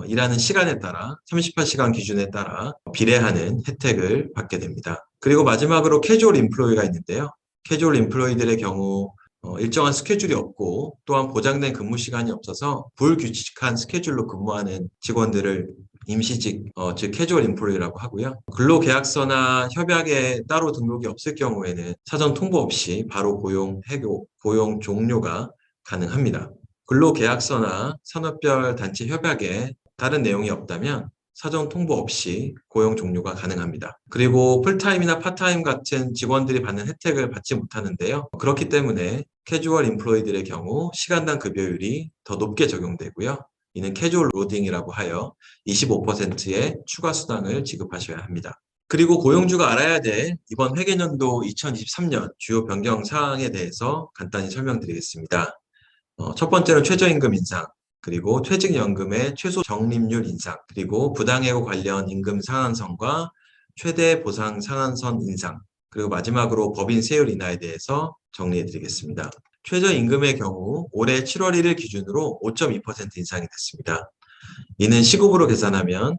일하는 시간에 따라 38시간 기준에 따라 비례하는 혜택을 받게 됩니다. 그리고 마지막으로 캐주얼 임플로이가 있는데요. 캐주얼 임플로이들의 경우 일정한 스케줄이 없고 또한 보장된 근무 시간이 없어서 불규칙한 스케줄로 근무하는 직원들을 임시직, 즉 캐주얼 임플로이라고 하고요. 근로계약서나 협약에 따로 등록이 없을 경우에는 사전 통보 없이 바로 고용 종료가 가능합니다. 근로계약서나 산업별 단체 협약에 다른 내용이 없다면 사전 통보 없이 고용 종료가 가능합니다. 그리고 풀타임이나 파타임 같은 직원들이 받는 혜택을 받지 못하는데요. 그렇기 때문에 캐주얼 임플로이들의 경우 시간당 급여율이 더 높게 적용되고요. 이는 캐주얼 로딩이라고 하여 25%의 추가 수당을 지급하셔야 합니다. 그리고 고용주가 알아야 될 이번 회계연도 2023년 주요 변경 사항에 대해서 간단히 설명드리겠습니다. 첫 번째는 최저임금 인상, 그리고 퇴직연금의 최소 적립률 인상, 그리고 부당해고 관련 임금 상한선과 최대 보상 상한선 인상, 그리고 마지막으로 법인 세율 인하에 대해서 정리해드리겠습니다. 최저임금의 경우 올해 7월 1일 기준으로 5.2% 인상이 됐습니다. 이는 시급으로 계산하면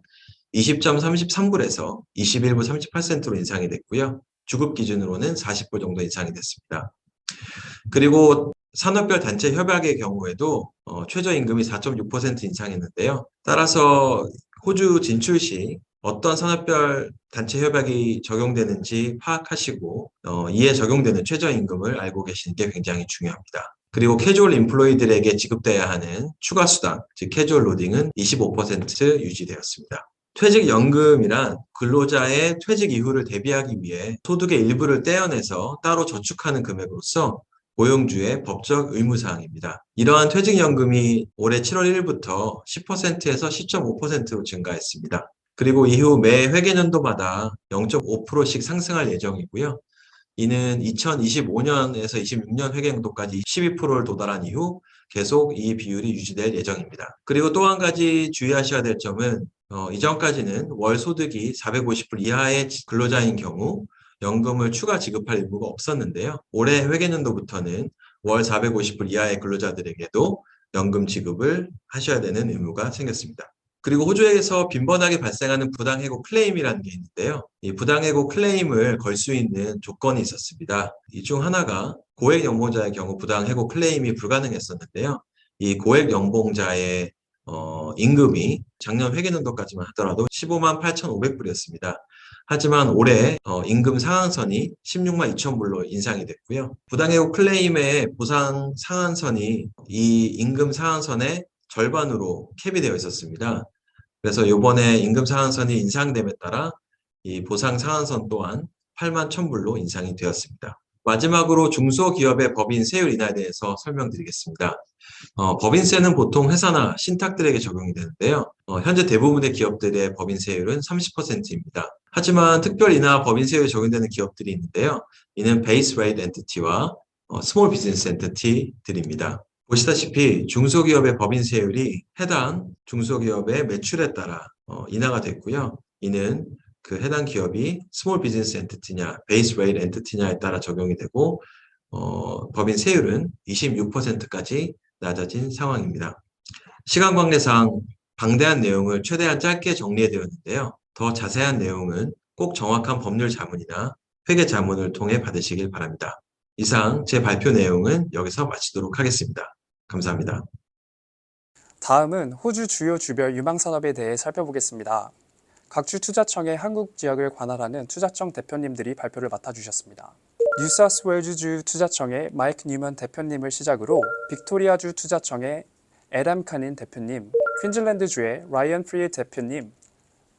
20.33불에서 21불 38센트로 인상이 됐고요. 주급 기준으로는 40불 정도 인상이 됐습니다. 그리고 산업별 단체 협약의 경우에도 최저임금이 4.6% 인상했는데요. 따라서 호주 진출 시 어떤 산업별 단체 협약이 적용되는지 파악하시고 이에 적용되는 최저임금을 알고 계시는 게 굉장히 중요합니다. 그리고 캐주얼 임플로이들에게 지급돼야 하는 추가 수당, 즉 캐주얼 로딩은 25% 유지되었습니다. 퇴직연금이란 근로자의 퇴직 이후를 대비하기 위해 소득의 일부를 떼어내서 따로 저축하는 금액으로서 고용주의 법적 의무사항입니다. 이러한 퇴직연금이 올해 7월 1일부터 10%에서 10.5%로 증가했습니다. 그리고 이후 매 회계연도마다 0.5%씩 상승할 예정이고요. 이는 2025년에서 26년 회계연도까지 12%를 도달한 이후 계속 이 비율이 유지될 예정입니다. 그리고 또 한 가지 주의하셔야 될 점은 이전까지는 월 소득이 450불 이하의 근로자인 경우 연금을 추가 지급할 의무가 없었는데요. 올해 회계연도부터는 월 450불 이하의 근로자들에게도 연금 지급을 하셔야 되는 의무가 생겼습니다. 그리고 호주에서 빈번하게 발생하는 부당해고 클레임이라는 게 있는데요. 이 부당해고 클레임을 걸 수 있는 조건이 있었습니다. 이 중 하나가 고액연봉자의 경우 부당해고 클레임이 불가능했었는데요. 이 고액연봉자의 임금이 작년 회계연도까지만 하더라도 15만 8,500불이었습니다. 하지만 올해 임금 상한선이 16만 2천 불로 인상이 됐고요. 부당해고 클레임의 보상 상한선이 이 임금 상한선의 절반으로 캡이 되어 있었습니다. 그래서 이번에 임금 상한선이 인상됨에 따라 이 보상 상한선 또한 8만 1,000불로 인상이 되었습니다. 마지막으로 중소기업의 법인 세율 인하에 대해서 설명드리겠습니다. 법인세는 보통 회사나 신탁들에게 적용이 되는데요. 현재 대부분의 기업들의 법인세율은 30%입니다. 하지만 특별 인하 법인세율이 적용되는 기업들이 있는데요. 이는 베이스 레이트 엔티티와 스몰 비즈니스 엔티티들입니다. 보시다시피 중소기업의 법인세율이 해당 중소기업의 매출에 따라 인하가 됐고요. 이는 그 해당 기업이 스몰 비즈니스 엔티티냐 베이스 레이트 엔티티냐에 따라 적용이 되고 법인 세율은 26%까지 낮아진 상황입니다. 시간 관계상 방대한 내용을 최대한 짧게 정리해 드렸는데요. 더 자세한 내용은 꼭 정확한 법률 자문이나 회계 자문을 통해 받으시길 바랍니다. 이상 제 발표 내용은 여기서 마치도록 하겠습니다. 감사합니다. 다음은 호주 주요 주별 유망산업에 대해 살펴보겠습니다. 각 주 투자청의 한국 지역을 관할하는 투자청 대표님들이 발표를 맡아주셨습니다. 뉴사우스웨일즈주 투자청의 마이크 뉴먼 대표님을 시작으로 빅토리아주 투자청의 애담 카닌 대표님, 퀸즐랜드주의 라이언 프리 대표님,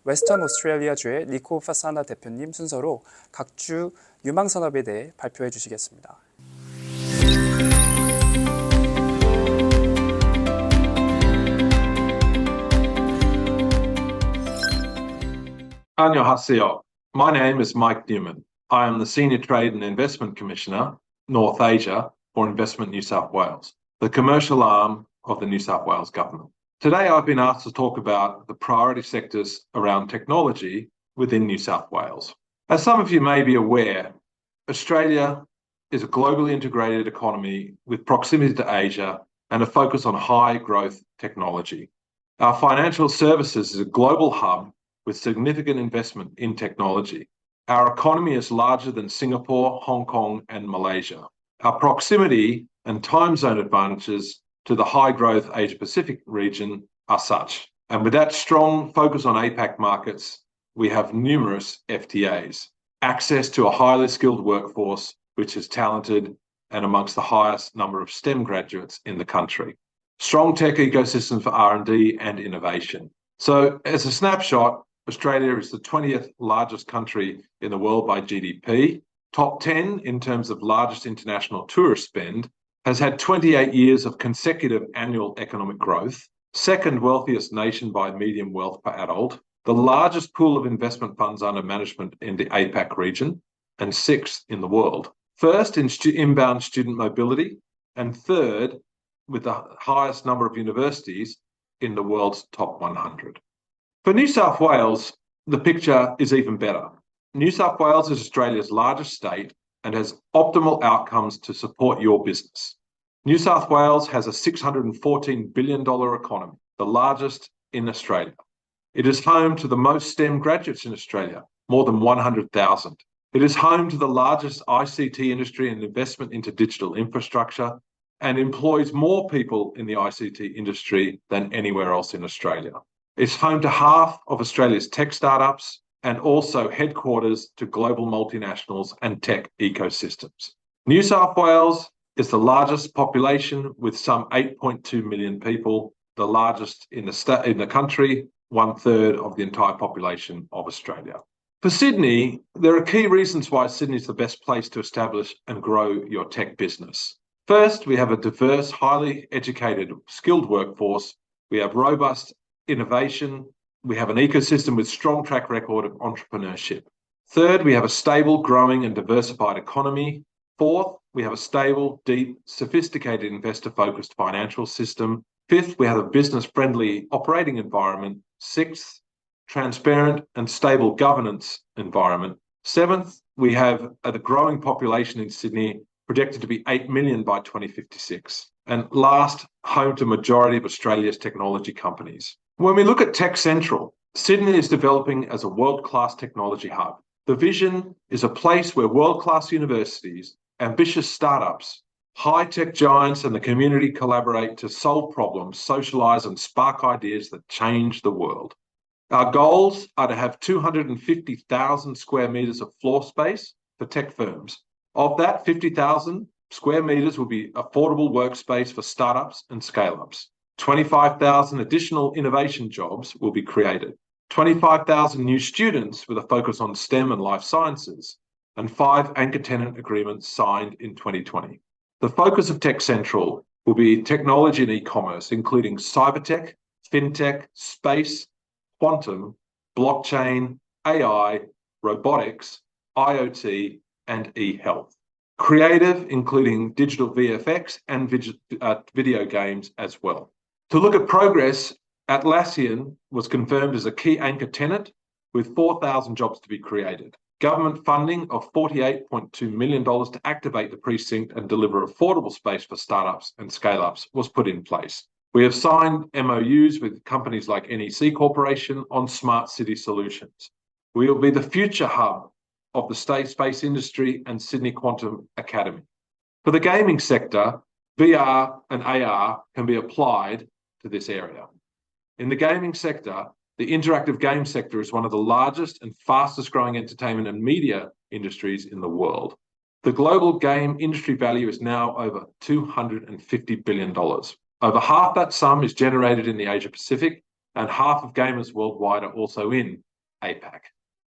웨스턴 오스트레일리아주의 리코 파사나 대표님 순서로 각 주 유망산업에 대해 발표해 주시겠습니다. 안녕하세요. My name is Mike Newman. I am the Senior Trade and Investment Commissioner North Asia for Investment New South Wales, the commercial arm of the New South Wales government. Today, I've been asked to talk about the priority sectors around technology within New South Wales. As some of you may be aware, Australia is a globally integrated economy with proximity to Asia and a focus on high growth technology. Our financial services is a global hub with significant investment in technology. Our economy is larger than Singapore, Hong Kong, and Malaysia. Our proximity and time zone advantages to the high growth Asia Pacific region are such. And with that strong focus on APAC markets, we have numerous FTAs, access to a highly skilled workforce, which is talented and amongst the highest number of STEM graduates in the country. Strong tech ecosystem for R&D and innovation. So as a snapshot, Australia is the 20th largest country in the world by GDP, top 10 in terms of largest international tourist spend, has had 28 years of consecutive annual economic growth, second wealthiest nation by median wealth per adult, the largest pool of investment funds under management in the APAC region, and sixth in the world. First in inbound student mobility, and third with the highest number of universities in the world's top 100. For New South Wales, the picture is even better. New South Wales is Australia's largest state and has optimal outcomes to support your business. New South Wales has a $614 billion economy, the largest in Australia. It is home to the most STEM graduates in Australia, more than 100,000. It is home to the largest ICT industry and investment into digital infrastructure, and employs more people in the ICT industry than anywhere else in Australia. It's home to half of Australia's tech startups and also headquarters to global multinationals and tech ecosystems. New South Wales is the largest population with some 8.2 million people, the largest in the country, 1/3 of the entire population of Australia. For Sydney, there are key reasons why Sydney is the best place to establish and grow your tech business. First, we have a diverse, highly educated, skilled workforce. We have robust innovation. We have an ecosystem with strong track record of entrepreneurship. Third, we have a stable, growing and diversified economy. Fourth, we have a stable, deep, sophisticated investor-focused financial system. Fifth, we have a business-friendly operating environment. Sixth, transparent and stable governance environment. Seventh, we have a growing population in Sydney, projected to be 8 million by 2056. And last, home to majority of Australia's technology companies. When we look at Tech Central, Sydney is developing as a world-class technology hub. The vision is a place where world-class universities, ambitious startups, high-tech giants and the community collaborate to solve problems, socialise and spark ideas that change the world. Our goals are to have 250,000 square metres of floor space for tech firms. Of that, 50,000 square metres will be affordable workspace for startups and scale-ups. 25,000 additional innovation jobs will be created. 25,000 new students with a focus on STEM and life sciences, and 5 anchor tenant agreements signed in 2020. The focus of Tech Central will be technology and e-commerce, including cybertech, fintech, space, quantum, blockchain, AI, robotics, IoT, and e-health. Creative, including digital VFX and video games as well. To look at progress, Atlassian was confirmed as a key anchor tenant with 4,000 jobs to be created. Government funding of $48.2 million to activate the precinct and deliver affordable space for startups and scale-ups was put in place. We have signed MOUs with companies like NEC Corporation on smart city solutions. We will be the future hub of the state space industry and Sydney Quantum Academy. For the gaming sector, VR and AR can be applied to this area. In the gaming sector, the interactive game sector is one of the largest and fastest growing entertainment and media industries in the world. The global game industry value is now over $250 billion. Over half that sum is generated in the Asia Pacific, and half of gamers worldwide are also in APAC.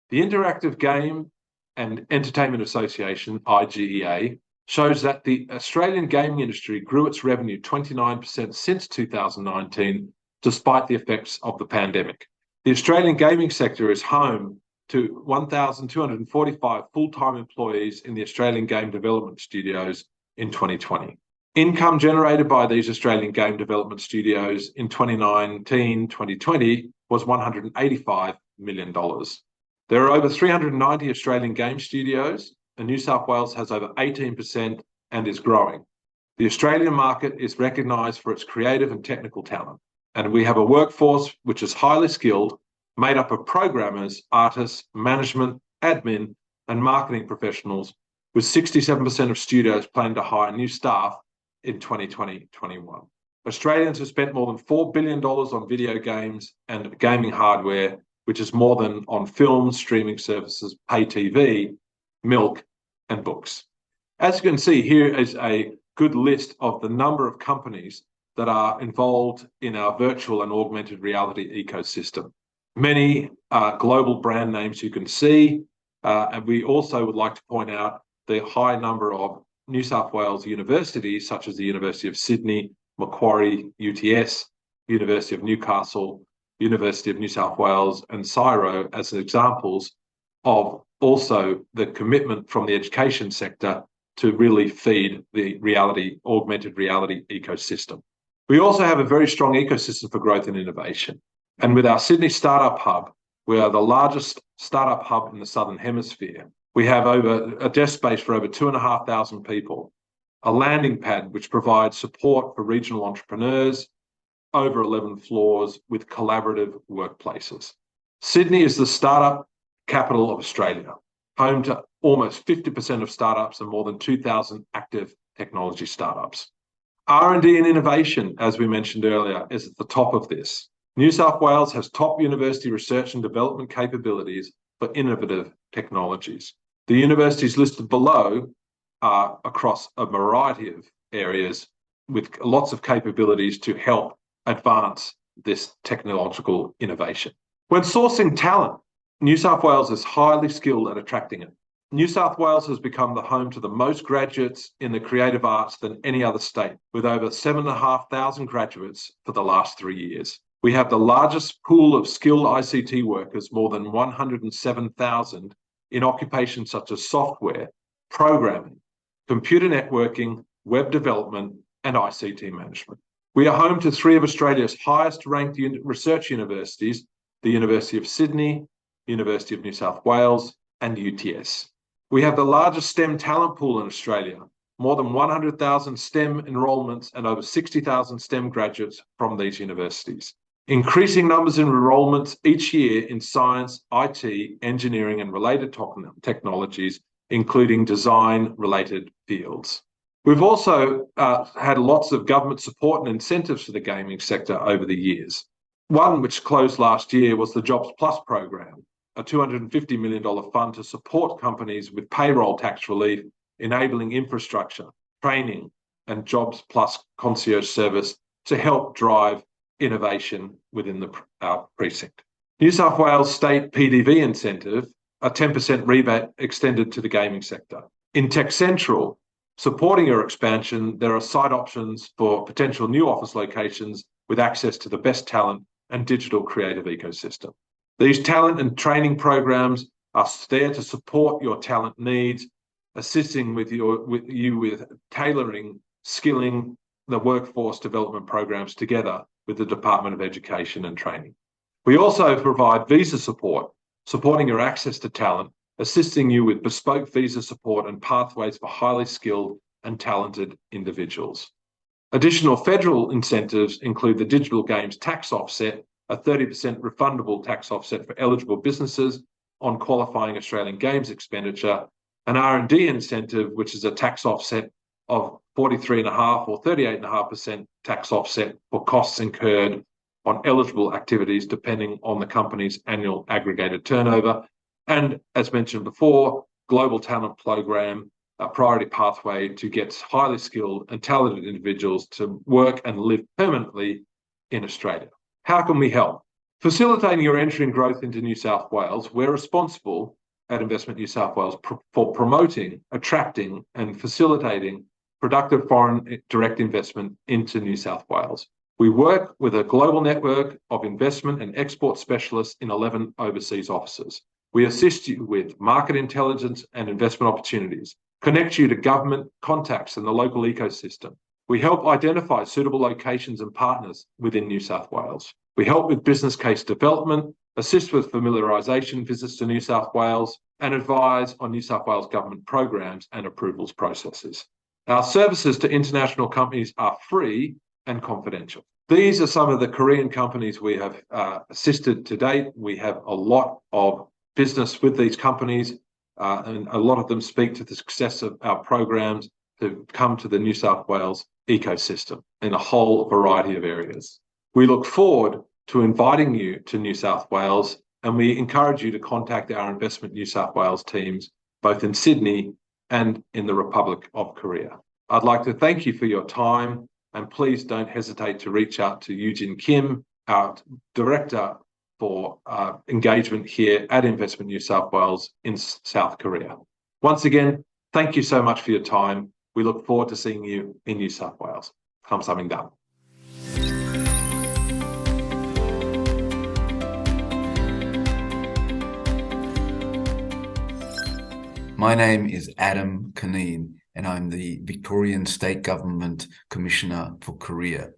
The Interactive Game and Entertainment Association, IGEA, shows that the Australian gaming industry grew its revenue 29% since 2019, despite the effects of the pandemic. The Australian gaming sector is home to 1,245 full-time employees in the Australian game development studios in 2020. Income generated by these Australian game development studios in 2019-2020 was $185 million. There are over 390 Australian game studios, and New South Wales has over 18% and is growing. The Australian market is recognised for its creative and technical talent, and we have a workforce which is highly skilled, made up of programmers, artists, management, admin, and marketing professionals, with 67% of studios planning to hire new staff in 2020-21. Australians have spent more than $4 billion on video games and gaming hardware, which is more than on films, streaming services, pay TV, milk, and books. As you can see, here is a good list of the number of companies that are involved in our virtual and augmented reality ecosystem. Many global brand names you can see, and we also would like to point out the high number of New South Wales universities, such as the University of Sydney, Macquarie, UTS, University of Newcastle, University of New South Wales, and CSIRO as examples of also the commitment from the education sector to really feed the augmented reality ecosystem. We also have a very strong ecosystem for growth and innovation. And with our Sydney Startup Hub, we are the largest startup hub in the Southern Hemisphere. We have over a desk space for over 2,500 people, a landing pad which provides support for regional entrepreneurs, over 11 floors with collaborative workplaces. Sydney is the startup capital of Australia, home to almost 50% of startups and more than 2,000 active technology startups. R&D and innovation, as we mentioned earlier, is at the top of this. New South Wales has top university research and development capabilities for innovative technologies. The universities listed below are across a variety of areas with lots of capabilities to help advance this technological innovation. When sourcing talent, New South Wales is highly skilled at attracting it. New South Wales has become the home to the most graduates in the creative arts than any other state, with over 7,500 graduates for the last 3 years. We have the largest pool of skilled ICT workers, more than 107,000, in occupations such as software, programming, computer networking, web development, and ICT management. We are home to 3 of Australia's highest ranked research universities, the University of Sydney, University of New South Wales, and UTS. We have the largest STEM talent pool in Australia, more than 100,000 STEM enrolments and over 60,000 STEM graduates from these universities. Increasing numbers in enrolments each year in science, IT, engineering, and related technologies, including design-related fields. We've also had lots of government support and incentives for the gaming sector over the years. One which closed last year was the Jobs Plus program, a $250 million fund to support companies with payroll tax relief, enabling infrastructure, training, and Jobs Plus concierge service to help drive innovation within our precinct. New South Wales State PDV incentive, a 10% rebate extended to the gaming sector. In Tech Central, supporting your expansion, there are site options for potential new office locations with access to the best talent and digital creative ecosystem. These talent and training programs are there to support your talent needs, assisting with you with tailoring, skilling the workforce development programs together with the Department of Education and Training. We also provide visa support, supporting your access to talent, assisting you with bespoke visa support and pathways for highly skilled and talented individuals. Additional federal incentives include the digital games tax offset, a 30% refundable tax offset for eligible businesses on qualifying Australian games expenditure, an R&D incentive, which is a tax offset of 43.5% or 38.5% tax offset for costs incurred on eligible activities depending on the company's annual aggregated turnover. And as mentioned before, Global Talent Program, a priority pathway to get highly skilled and talented individuals to work and live permanently in Australia. How can we help? Facilitating your entry and growth into New South Wales, we're responsible at Investment New South Wales for promoting, attracting, and facilitating productive foreign direct investment into New South Wales. We work with a global network of investment and export specialists in 11 overseas offices. We assist you with market intelligence and investment opportunities, connect you to government contacts and the local ecosystem. We help identify suitable locations and partners within New South Wales. We help with business case development, assist with familiarisation visits to New South Wales, and advise on New South Wales government programs and approvals processes. Our services to international companies are free and confidential. These are some of the Korean companies we have assisted to date. We have a lot of business with these companies, and a lot of them speak to the success of our programs to come to the New South Wales ecosystem in a whole variety of areas. We look forward to inviting you to New South Wales, and we encourage you to contact our Investment New South Wales teams, both in Sydney and in the Republic of Korea. I'd like to thank you for your time, and please don't hesitate to reach out to Eugene Kim, our Director for engagement here at Investment New South Wales in South Korea. Once again, thank you so much for your time. We look forward to seeing you in New South Wales. 감사합니다. My name is Adam Kaneen, and I'm the Victorian State Government Commissioner for Korea.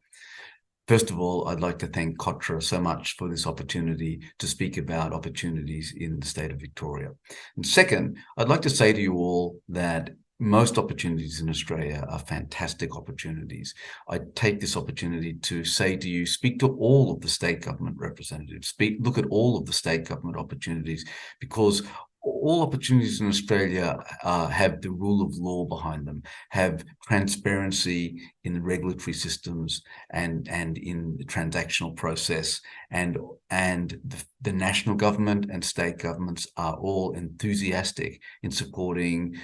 First of all, I'd like to thank KOTRA so much for this opportunity to speak about opportunities in the state of Victoria. And second, I'd like to say to you all that most opportunities in Australia are fantastic opportunities. I take this opportunity to say to you, speak to all of the state government representatives, look at all of the state government opportunities, because all opportunities in Australia have the rule of law behind them, have transparency in the regulatory systems and in the transactional process, and the national government and state governments are all enthusiastic in supporting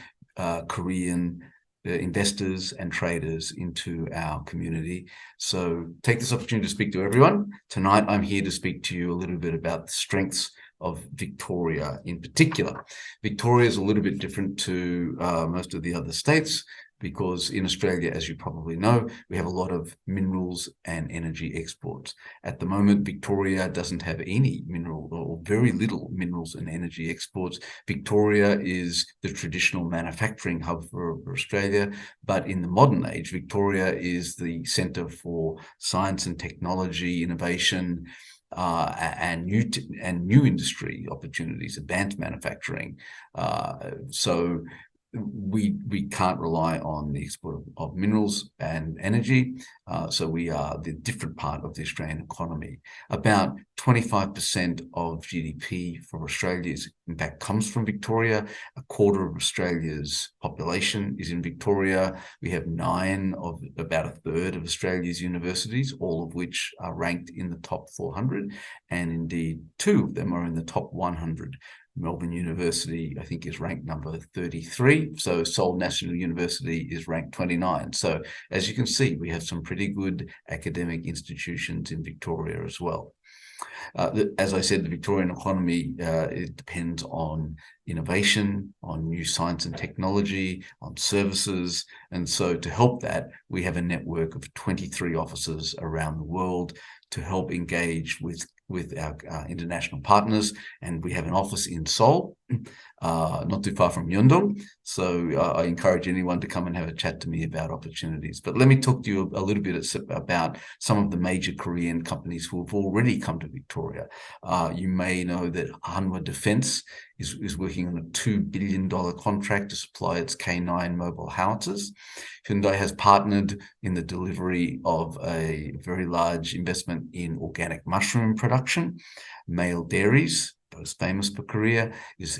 Korean investors and traders into our community. So take this opportunity to speak to everyone. Tonight, I'm here to speak to you a little bit about the strengths of Victoria in particular. Victoria is a little bit different to most of the other states, because in Australia, as you probably know, we have a lot of minerals and energy exports. At the moment, Victoria doesn't have any mineral or very little minerals and energy exports. Victoria is the traditional manufacturing hub for Australia, but in the modern age, Victoria is the centre for science and technology, innovation, and new industry opportunities, advanced manufacturing. So we can't rely on the export of minerals and energy. So we are the different part of the Australian economy. About 25% of GDP for Australia in fact comes from Victoria. A quarter of Australia's population is in Victoria. We have 9 of about a third of Australia's universities, all of which are ranked in the top 400. And indeed, 2 of them are in the top 100. Melbourne University, I think, is ranked number 33. So Seoul National University is ranked 29. So as you can see, we have some pretty good academic institutions in Victoria as well. As I said, the Victorian economy, it depends on innovation, on new science and technology, on services. And so to help that, we have a network of 23 offices around the world to help engage with our international partners. And we have an office in Seoul, not too far from Myeongdong. So I encourage anyone to come and have a chat to me about opportunities. But let me talk to you a little bit about some of the major Korean companies who have already come to Victoria. You may know that Hanwha Defence is working on a $2 billion contract to supply its K9 mobile howitzers. Hyundai has partnered in the delivery of a very large investment in organic mushroom production. Male Dairies, most famous for Korea,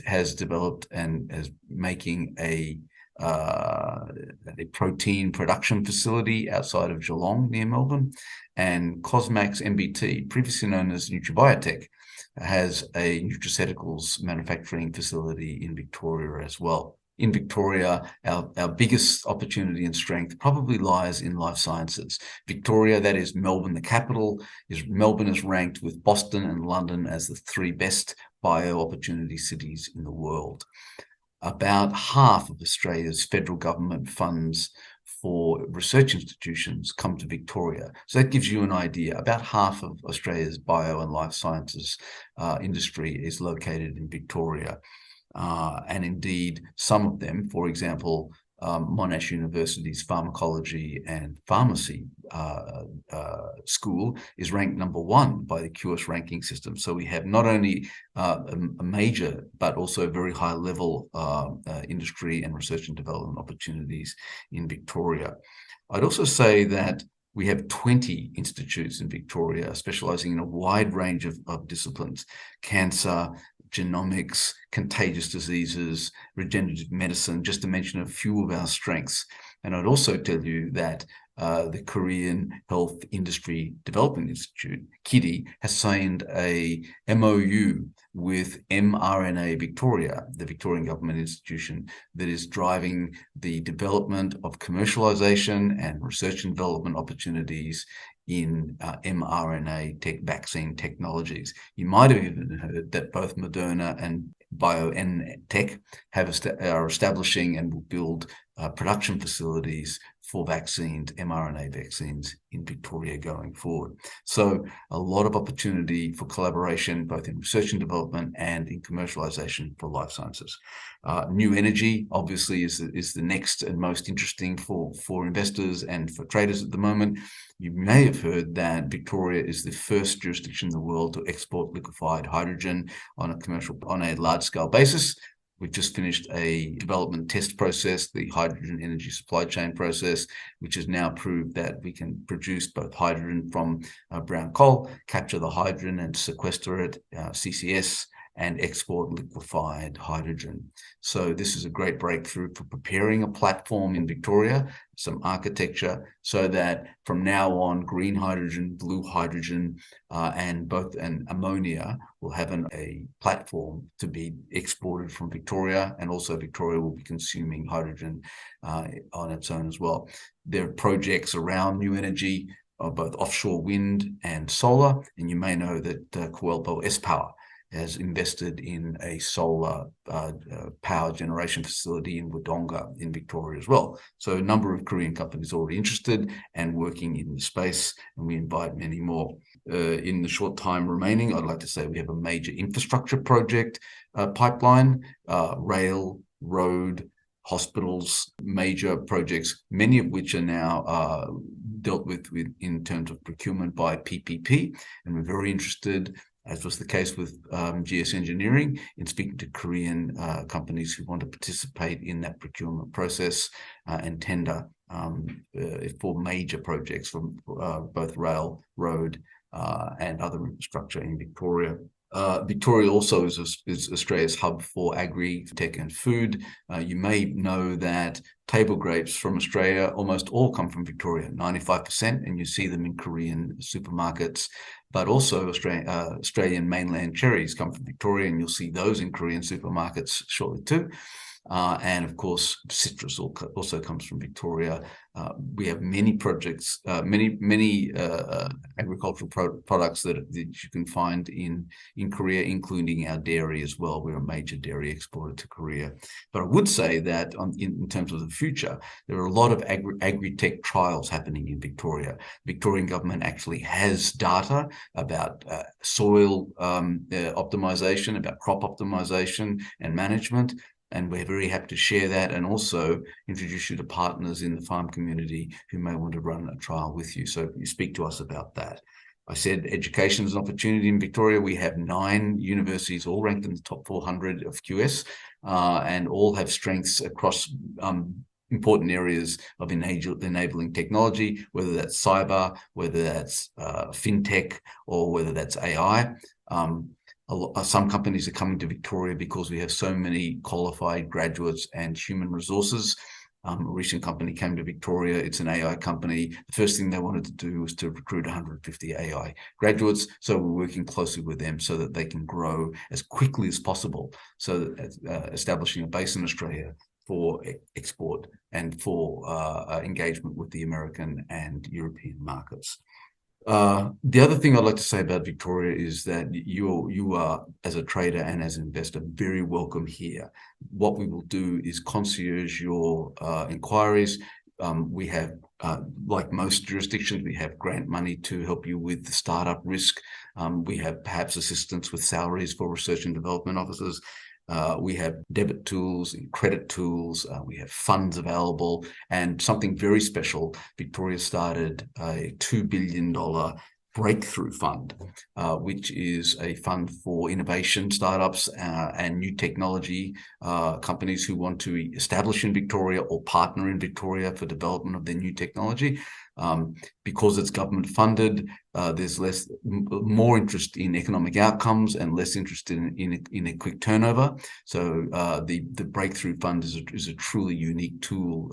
has developed and is making a protein production facility outside of Geelong near Melbourne. And Cosmax MBT, previously known as Nutribiotech, has a nutraceuticals manufacturing facility in Victoria as well. In Victoria, our biggest opportunity and strength probably lies in life sciences. Victoria, that is Melbourne, the capital, Melbourne is ranked with Boston and London as the 3 best bio opportunity cities in the world. About half of Australia's federal government funds for research institutions come to Victoria. So that gives you an idea. About half of Australia's bio and life sciences industry is located in Victoria. And indeed, some of them, for example, Monash University's pharmacology and pharmacy school is ranked #1 by the QS ranking system. So we have not only a major, but also very high level industry and research and development opportunities in Victoria. I'd also say that we have 20 institutes in Victoria specializing in a wide range of disciplines: cancer, genomics, contagious diseases, regenerative medicine, just to mention a few of our strengths. And I'd also tell you that the Korean Health Industry Development Institute, KIDI, has signed a MOU with mRNA Victoria, the Victorian government institution that is driving the development of commercialization and research and development opportunities in mRNA vaccine technologies. You might have even heard that both Moderna and BioNTech are establishing and will build production facilities for vaccines, mRNA vaccines in Victoria going forward. So a lot of opportunity for collaboration, both in research and development and in commercialization for life sciences. New energy, obviously, is the next and most interesting for investors and for traders at the moment. You may have heard that Victoria is the first jurisdiction in the world to export liquefied hydrogen on a large-scale basis. We've just finished a development test process, the hydrogen energy supply chain process, which has now proved that we can produce both hydrogen from brown coal, capture the hydrogen and sequester it, CCS, and export liquefied hydrogen. So this is a great breakthrough for preparing a platform in Victoria, some architecture, so that from now on, green hydrogen, blue hydrogen, and ammonia will have a platform to be exported from Victoria, and also Victoria will be consuming hydrogen on its own as well. There are projects around new energy, both offshore wind and solar, and you may know that Coelpo S-Power has invested in a solar power generation facility in Wodonga in Victoria as well. So a number of Korean companies already interested and working in the space, and we invite many more. In the short time remaining, I'd like to say we have a major infrastructure project pipeline, rail, road, hospitals, major projects, many of which are now dealt with in terms of procurement by PPP, and we're very interested, as was the case with GS Engineering, in speaking to Korean companies who want to participate in that procurement process and tender for major projects from both rail, road, and other infrastructure in Victoria. Victoria also is Australia's hub for agri-tech and food. You may know that table grapes from Australia almost all come from Victoria, 95%, and you see them in Korean supermarkets. But also Australian mainland cherries come from Victoria, and you'll see those in Korean supermarkets shortly too. And of course, citrus also comes from Victoria. We have many projects, many agricultural products that you can find in Korea, including our dairy as well. We're a major dairy exporter to Korea. But I would say that in terms of the future, there are a lot of agri-tech trials happening in Victoria. Victorian government actually has data about soil optimization, about crop optimization and management. And we're very happy to share that and also introduce you to partners in the farm community who may want to run a trial with you. So you speak to us about that. I said education is an opportunity in Victoria. We have 9 universities, all ranked in the top 400 of QS, and all have strengths across important areas of enabling technology, whether that's cyber, whether that's fintech, or whether that's AI. Some companies are coming to Victoria because we have so many qualified graduates and human resources. A recent company came to Victoria. It's an AI company. The first thing they wanted to do was to recruit 150 AI graduates. So we're working closely with them so that they can grow as quickly as possible. So that, establishing a base in Australia for export and for engagement with the American and European markets. The other thing I'd like to say about Victoria is that you are, as a trader and as an investor, very welcome here. What we will do is concierge your inquiries. We have, like most jurisdictions, we have grant money to help you with the startup risk. We have perhaps assistance with salaries for research and development officers. We have debit tools and credit tools. We have funds available, and something very special. Victoria started a $2 billion breakthrough fund, which is a fund for innovation startups and new technology companies who want to establish in Victoria or partner in Victoria for development of their new technology. Because it's government funded, there's more interest in economic outcomes and less interest in a quick turnover. So the Breakthrough Fund is a truly unique tool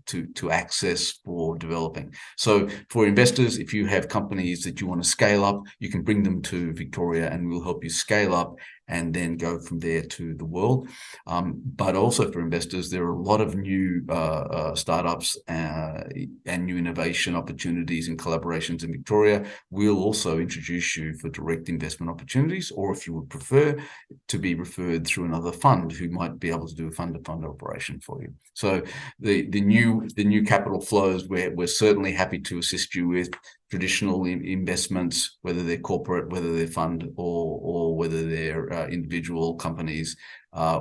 to access for developing. So for investors, if you have companies that you want to scale up, you can bring them to Victoria and we'll help you scale up and then go from there to the world. But also for investors, there are a lot of new startups and new innovation opportunities and collaborations in Victoria. We'll also introduce you for direct investment opportunities, or if you would prefer, to be referred through another fund who might be able to do a fund-to-fund operation for you. So the new capital flows, we're certainly happy to assist you with traditional investments, whether they're corporate, whether they're fund, or whether they're individual companies.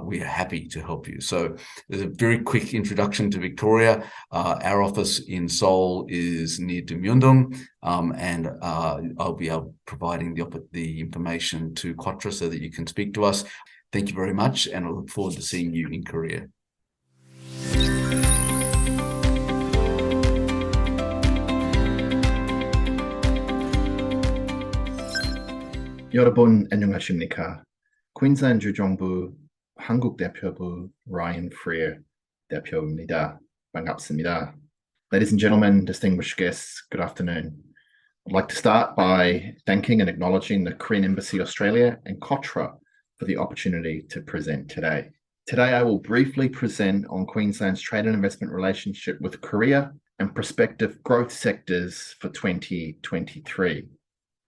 We are happy to help you. So there's a very quick introduction to Victoria. Our office in Seoul is near Dumyundong, and I'll be providing the information to KOTRA so that you can speak to us. Thank you very much, and I look forward to seeing you in Korea. 여러분 안녕하십니까? 퀸즐랜드 주정부 한국 대표부 라이언 프리어 대표입니다. 반갑습니다. Ladies and gentlemen, distinguished guests, good afternoon. I'd like to start by thanking and acknowledging the Korean Embassy Australia and KOTRA for the opportunity to present today. Today I will briefly present on Queensland's trade and investment relationship with Korea and prospective growth sectors for 2023.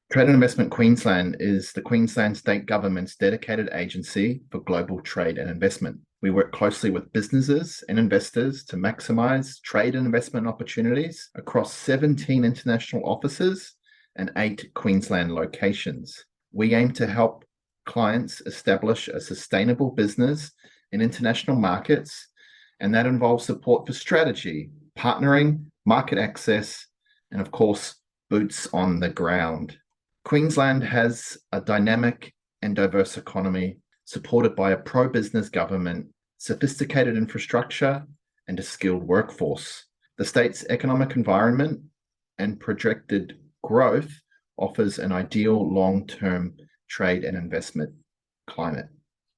Trade and Investment Queensland is the Queensland State Government's dedicated agency for global trade and investment. We work closely with businesses and investors to maximise trade and investment opportunities across 17 international offices and 8 Queensland locations. We aim to help clients establish a sustainable business in international markets, and that involves support for strategy, partnering, market access, and of course, boots on the ground. Queensland has a dynamic and diverse economy supported by a pro-business government, sophisticated infrastructure, and a skilled workforce. The state's economic environment and projected growth offers an ideal long-term trade and investment climate.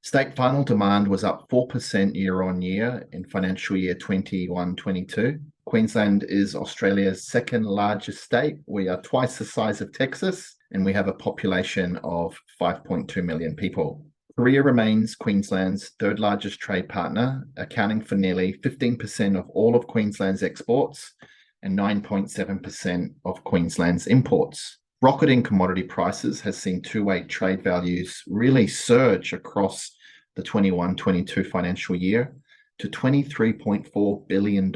State final demand was up 4% year on year in financial year 21-22. Queensland is Australia's second largest state. We are twice the size of Texas, and we have a population of 5.2 million people. Korea remains Queensland's third largest trade partner, accounting for nearly 15% of all of Queensland's exports and 9.7% of Queensland's imports. Rocketing commodity prices has seen two-way trade values really surge across the 21-22 financial year to $23.4 billion.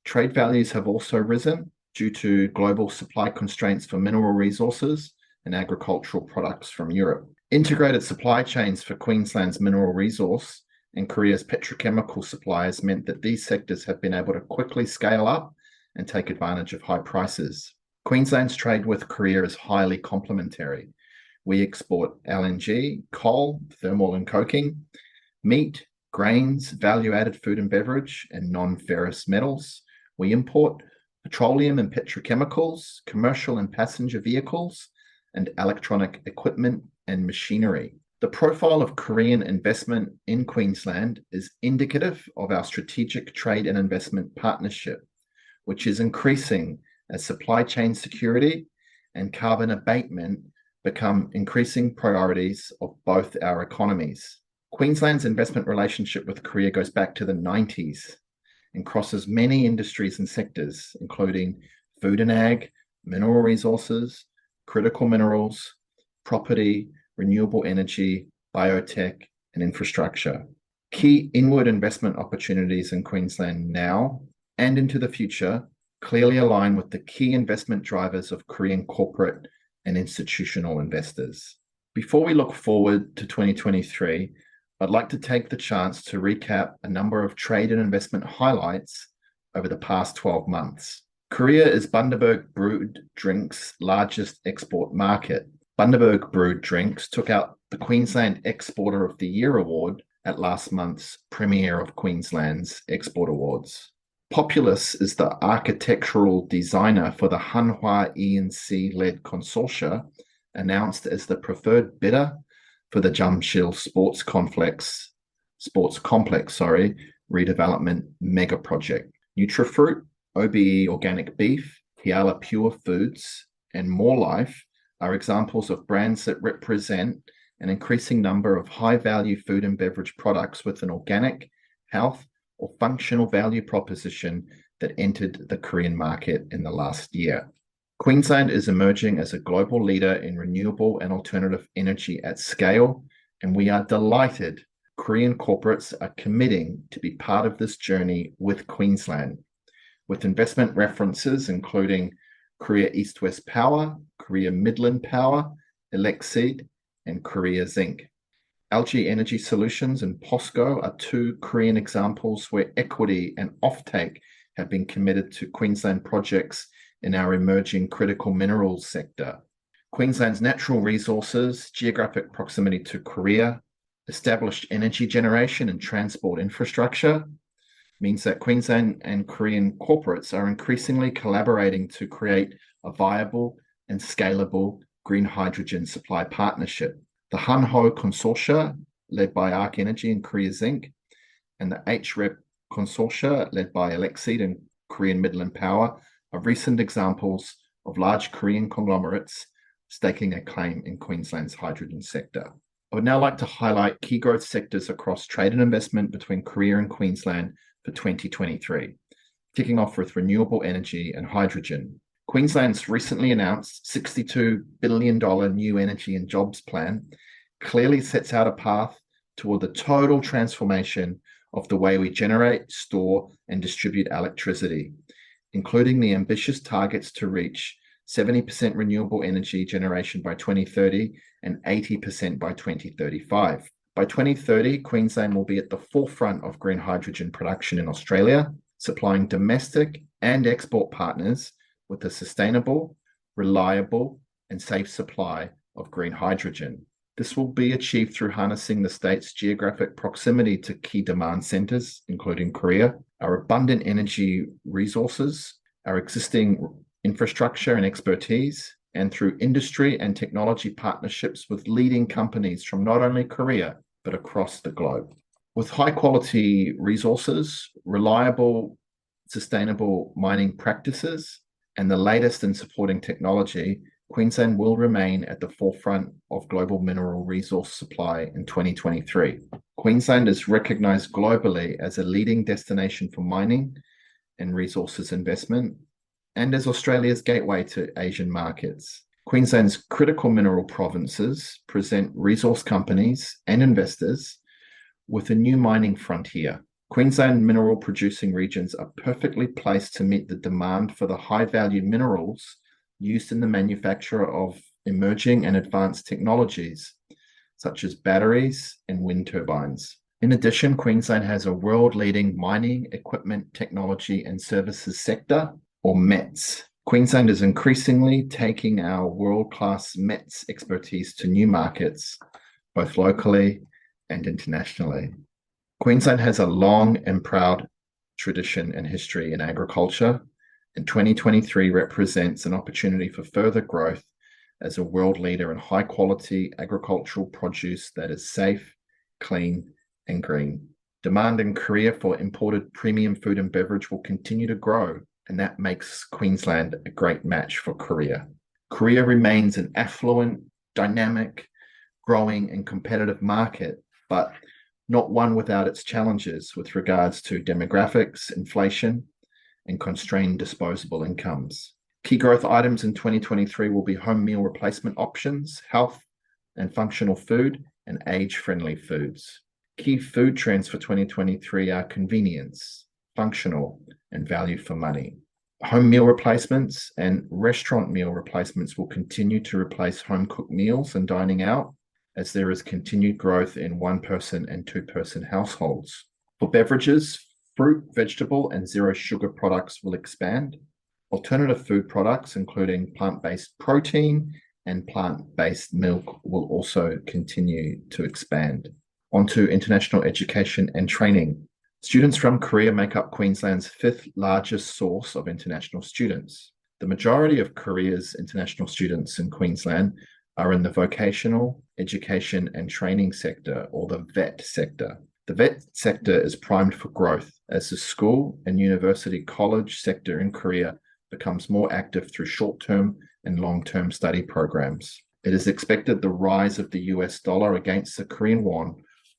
Trade values have also risen due to global supply constraints for mineral resources and agricultural products from Europe. Integrated supply chains for Queensland's mineral resource and Korea's petrochemical suppliers meant that these sectors have been able to quickly scale up and take advantage of high prices. Queensland's trade with Korea is highly complementary. We export LNG, coal, thermal and coking, meat, grains, value-added food and beverage, and non-ferrous metals. We import petroleum and petrochemicals, commercial and passenger vehicles, and electronic equipment and machinery. The profile of Korean investment in Queensland is indicative of our strategic trade and investment partnership, which is increasing as supply chain security and carbon abatement become increasing priorities of both our economies. Queensland's investment relationship with Korea goes back to the 90s and crosses many industries and sectors, including food and ag, mineral resources, critical minerals, property, renewable energy, biotech, and infrastructure. Key inward investment opportunities in Queensland now and into the future clearly align with the key investment drivers of Korean corporate and institutional investors. Before we look forward to 2023, I'd like to take the chance to recap a number of trade and investment highlights over the past 12 months. Korea is Bundaberg Brewed Drinks' largest export market. Bundaberg Brewed Drinks took out the Queensland Exporter of the Year award at last month's premiere of Queensland's Export Awards. Populous is the architectural designer for the Hanwha E&C-led consortia, announced as the preferred bidder for the Jamshil Sports Complex redevelopment mega project. Nutrifruit, OBE Organic Beef, Kiala Pure Foods, and More Life are examples of brands that represent an increasing number of high-value food and beverage products with an organic, health, or functional value proposition that entered the Korean market in the last year. Queensland is emerging as a global leader in renewable and alternative energy at scale, and we are delighted Korean corporates are committing to be part of this journey with Queensland, with investment references including Korea East West Power, Korea Midland Power, Elexseed, and Korea Zinc. LG Energy Solutions and POSCO are two Korean examples where equity and offtake have been committed to Queensland projects in our emerging critical minerals sector. Queensland's natural resources, geographic proximity to Korea, established energy generation and transport infrastructure means that Queensland and Korean corporates are increasingly collaborating to create a viable and scalable green hydrogen supply partnership. The Hanho Consortia, led by Arc Energy and Korea Zinc, and the HREP Consortia, led by Elexseed and Korean Midland Power, are recent examples of large Korean conglomerates staking a claim in Queensland's hydrogen sector. I would now like to highlight key growth sectors across trade and investment between Korea and Queensland for 2023, kicking off with renewable energy and hydrogen. Queensland's recently announced $62 billion new energy and jobs plan clearly sets out a path toward the total transformation of the way we generate, store, and distribute electricity, including the ambitious targets to reach 70% renewable energy generation by 2030 and 80% by 2035. By 2030, Queensland will be at the forefront of green hydrogen production in Australia, supplying domestic and export partners with a sustainable, reliable, and safe supply of green hydrogen. This will be achieved through harnessing the state's geographic proximity to key demand centers, including Korea, our abundant energy resources, our existing infrastructure and expertise, and through industry and technology partnerships with leading companies from not only Korea, but across the globe. With high-quality resources, reliable, sustainable mining practices, and the latest in supporting technology, Queensland will remain at the forefront of global mineral resource supply in 2023. Queensland is recognized globally as a leading destination for mining and resources investment, and as Australia's gateway to Asian markets. Queensland's critical mineral provinces present resource companies and investors with a new mining frontier. Queensland mineral producing regions are perfectly placed to meet the demand for the high-value minerals used in the manufacture of emerging and advanced technologies, such as batteries and wind turbines. In addition, Queensland has a world-leading mining, equipment, technology, and services sector, or METS. Queensland is increasingly taking our world-class METS expertise to new markets, both locally and internationally. Queensland has a long and proud tradition and history in agriculture, and 2023 represents an opportunity for further growth as a world leader in high-quality agricultural produce that is safe, clean, and green. Demand in Korea for imported premium food and beverage will continue to grow, and that makes Queensland a great match for Korea. Korea remains an affluent, dynamic, growing, and competitive market, but not one without its challenges with regards to demographics, inflation, and constrained disposable incomes. Key growth items in 2023 will be home meal replacement options, health and functional food, and age-friendly foods. Key food trends for 2023 are convenience, functional, and value for money. Home meal replacements and restaurant meal replacements will continue to replace home-cooked meals and dining out, as there is continued growth in one-person and two-person households. For beverages, fruit, vegetable, and zero sugar products will expand. Alternative food products, including plant-based protein and plant-based milk, will also continue to expand. Onto international education and training. Students from Korea make up Queensland's fifth largest source of international students. The majority of Korea's international students in Queensland are in the vocational education and training sector, or the VET sector. The VET sector is primed for growth as the school and university college sector in Korea becomes more active through short-term and long-term study programs. It is expected the rise of the US dollar against the Korean won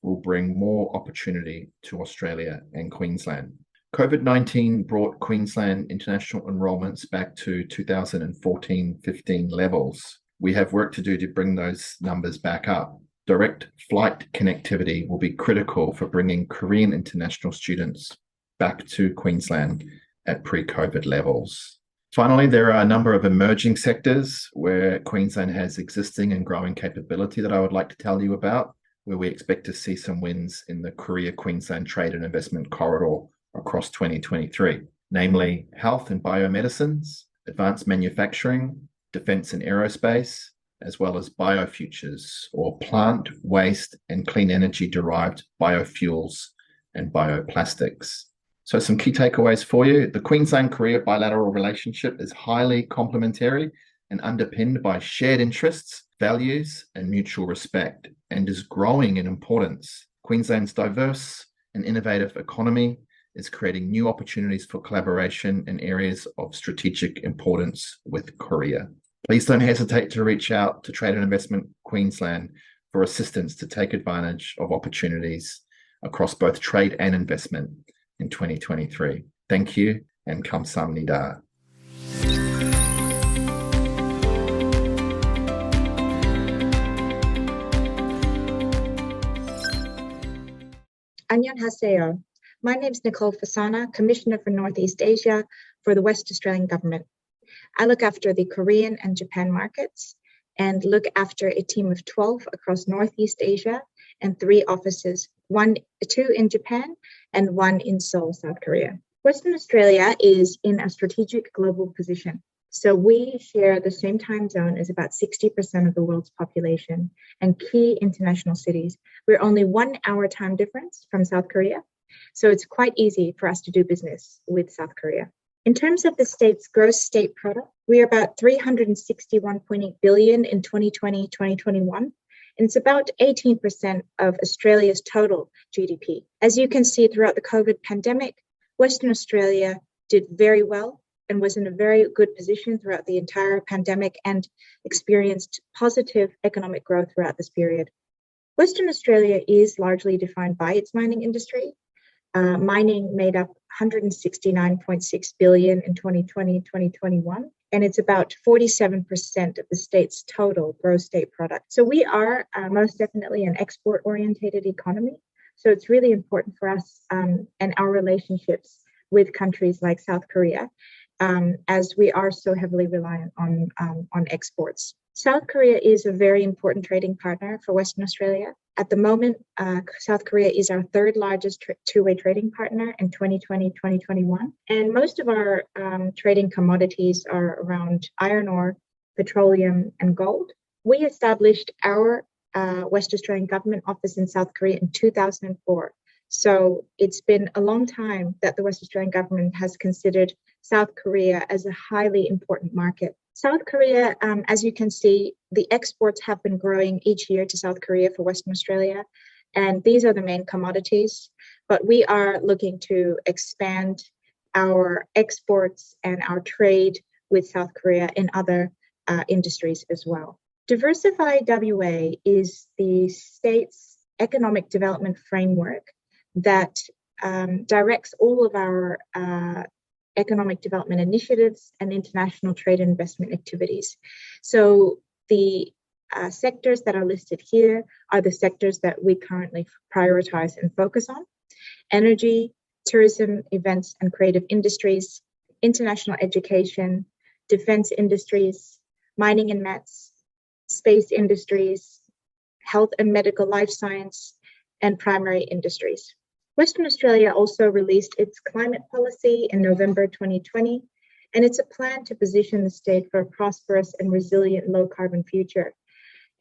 will bring more opportunity to Australia and Queensland. COVID-19 brought Queensland international enrolments back to 2014-15 levels. We have work to do to bring those numbers back up. Direct flight connectivity will be critical for bringing Korean international students back to Queensland at pre-COVID levels. Finally, there are a number of emerging sectors where Queensland has existing and growing capability that I would like to tell you about, where we expect to see some wins in the Korea-Queensland trade and investment corridor across 2023, namely health and biomedicines, advanced manufacturing, defense and aerospace, as well as biofutures, or plant, waste, and clean energy-derived biofuels and bioplastics. So some key takeaways for you. The Queensland-Korea bilateral relationship is highly complementary and underpinned by shared interests, values, and mutual respect, and is growing in importance. Queensland's diverse and innovative economy is creating new opportunities for collaboration in areas of strategic importance with Korea. Please don't hesitate to reach out to Trade and Investment Queensland for assistance to take advantage of opportunities across both trade and investment in 2023. Thank you and 감사합니다. 안녕하세요. My name is Nicole Fasana, Commissioner for Northeast Asia for the West Australian Government. I look after the Korean and Japan markets and look after a team of 12 across Northeast Asia and 3 offices, 2 in Japan and 1 in Seoul, South Korea. Western Australia is in a strategic global position. So we share the same time zone as about 60% of the world's population and key international cities. We're only 1 hour time difference from South Korea. So it's quite easy for us to do business with South Korea. In terms of the state's gross state product, we are about 361.8 billion in 2020-2021. And it's about 18% of Australia's total GDP. As you can see throughout the COVID pandemic, Western Australia did very well and was in a very good position throughout the entire pandemic and experienced positive economic growth throughout this period. Western Australia is largely defined by its mining industry. Mining made up 169.6 billion in 2020-2021, and it's about 47% of the state's total gross state product. So we are most definitely an export-oriented economy. So it's really important for us and our relationships with countries like South Korea, as we are so heavily reliant on exports. South Korea is a very important trading partner for Western Australia. At the moment, South Korea is our 3rd largest two-way trading partner in 2020-2021. And most of our trading commodities are around iron ore, petroleum, and gold. We established our West Australian Government office in South Korea in 2004. So it's been a long time that the West Australian Government has considered South Korea as a highly important market. South Korea, as you can see, the exports have been growing each year to South Korea for Western Australia, and these are the main commodities. But we are looking to expand our exports and our trade with South Korea in other industries as well. Diversify WA is the state's economic development framework that directs all of our economic development initiatives and international trade and investment activities. So the sectors that are listed here are the sectors that we currently prioritize and focus on: energy, tourism, events and creative industries, international education, defense industries, mining and mets, space industries, health and medical life science, and primary industries. Western Australia also released its climate policy in November 2020, and it's a plan to position the state for a prosperous and resilient low-carbon future.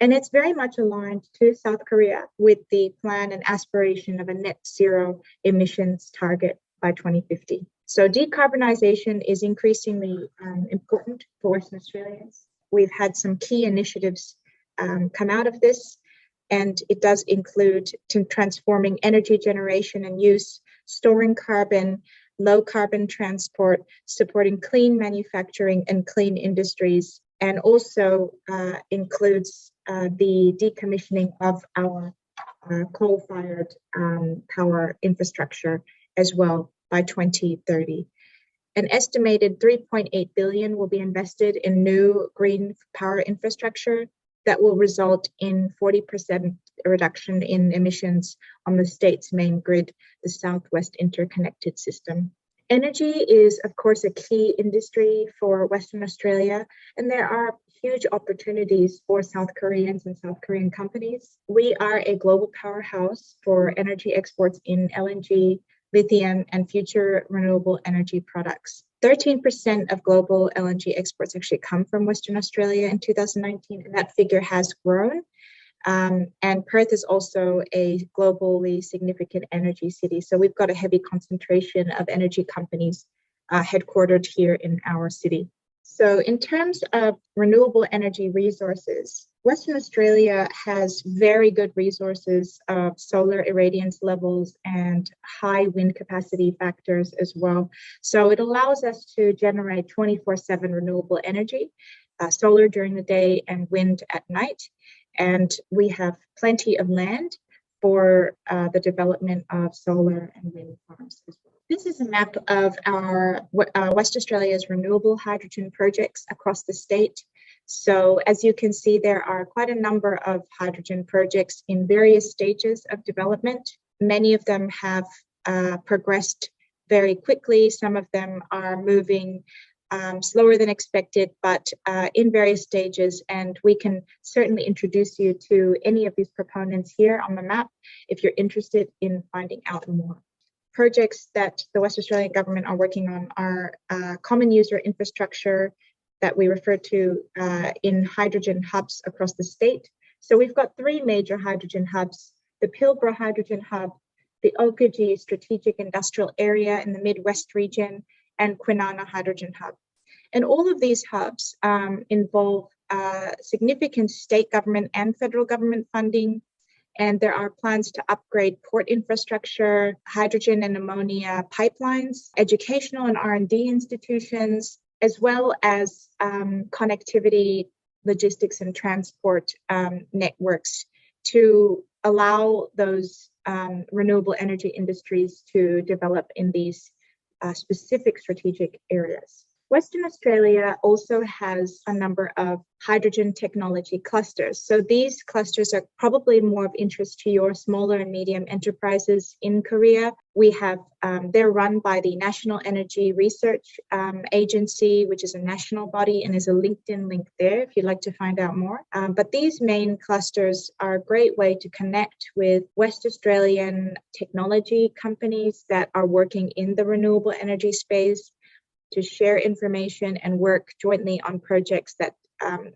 And it's very much aligned to South Korea with the plan and aspiration of a net zero emissions target by 2050. So decarbonization is increasingly important for Western Australians. We've had some key initiatives come out of this, and it does include transforming energy generation and use, storing carbon, low carbon transport, supporting clean manufacturing and clean industries, and also includes the decommissioning of our coal-fired power infrastructure as well by 2030. An estimated $3.8 billion will be invested in new green power infrastructure that will result in 40% reduction in emissions on the state's main grid, the Southwest Interconnected System. Energy is, of course, a key industry for Western Australia, and there are huge opportunities for South Koreans and South Korean companies. We are a global powerhouse for energy exports in LNG, lithium, and future renewable energy products. 13% of global LNG exports actually come from Western Australia in 2019, and that figure has grown. And Perth is also a globally significant energy city. So we've got a heavy concentration of energy companies headquartered here in our city. So in terms of renewable energy resources, Western Australia has very good resources of solar irradiance levels and high wind capacity factors as well. So it allows us to generate 24/7 renewable energy, solar during the day and wind at night. And we have plenty of land for the development of solar and wind farms as well. This is a map of our West Australia's renewable hydrogen projects across the state. So as you can see, there are quite a number of hydrogen projects in various stages of development. Many of them have progressed very quickly. Some of them are moving slower than expected, but in various stages. And we can certainly introduce you to any of these proponents here on the map if you're interested in finding out more. Projects that the West Australian government are working on are common user infrastructure that we refer to in hydrogen hubs across the state. So we've got 3 major hydrogen hubs: the Pilbara Hydrogen Hub, the Oakajee Strategic Industrial Area in the Midwest region, and Kwinana Hydrogen Hub. And all of these hubs involve significant state government and federal government funding, and there are plans to upgrade port infrastructure, hydrogen and ammonia pipelines, educational and R&D institutions, as well as connectivity, logistics and transport networks to allow those renewable energy industries to develop in these specific strategic areas. Western Australia also has a number of hydrogen technology clusters. So these clusters are probably more of interest to your smaller and medium enterprises in Korea. We have, they're run by the National Energy Research Agency, which is a national body, and there's a LinkedIn link there if you'd like to find out more. But these main clusters are a great way to connect with West Australian technology companies that are working in the renewable energy space, to share information and work jointly on projects that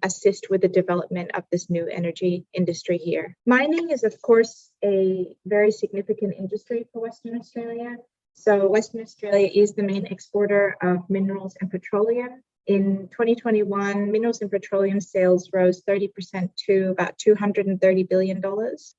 assist with the development of this new energy industry here. Mining is, of course, a very significant industry for Western Australia. So Western Australia is the main exporter of minerals and petroleum. In 2021, minerals and petroleum sales rose 30% to about $230 billion.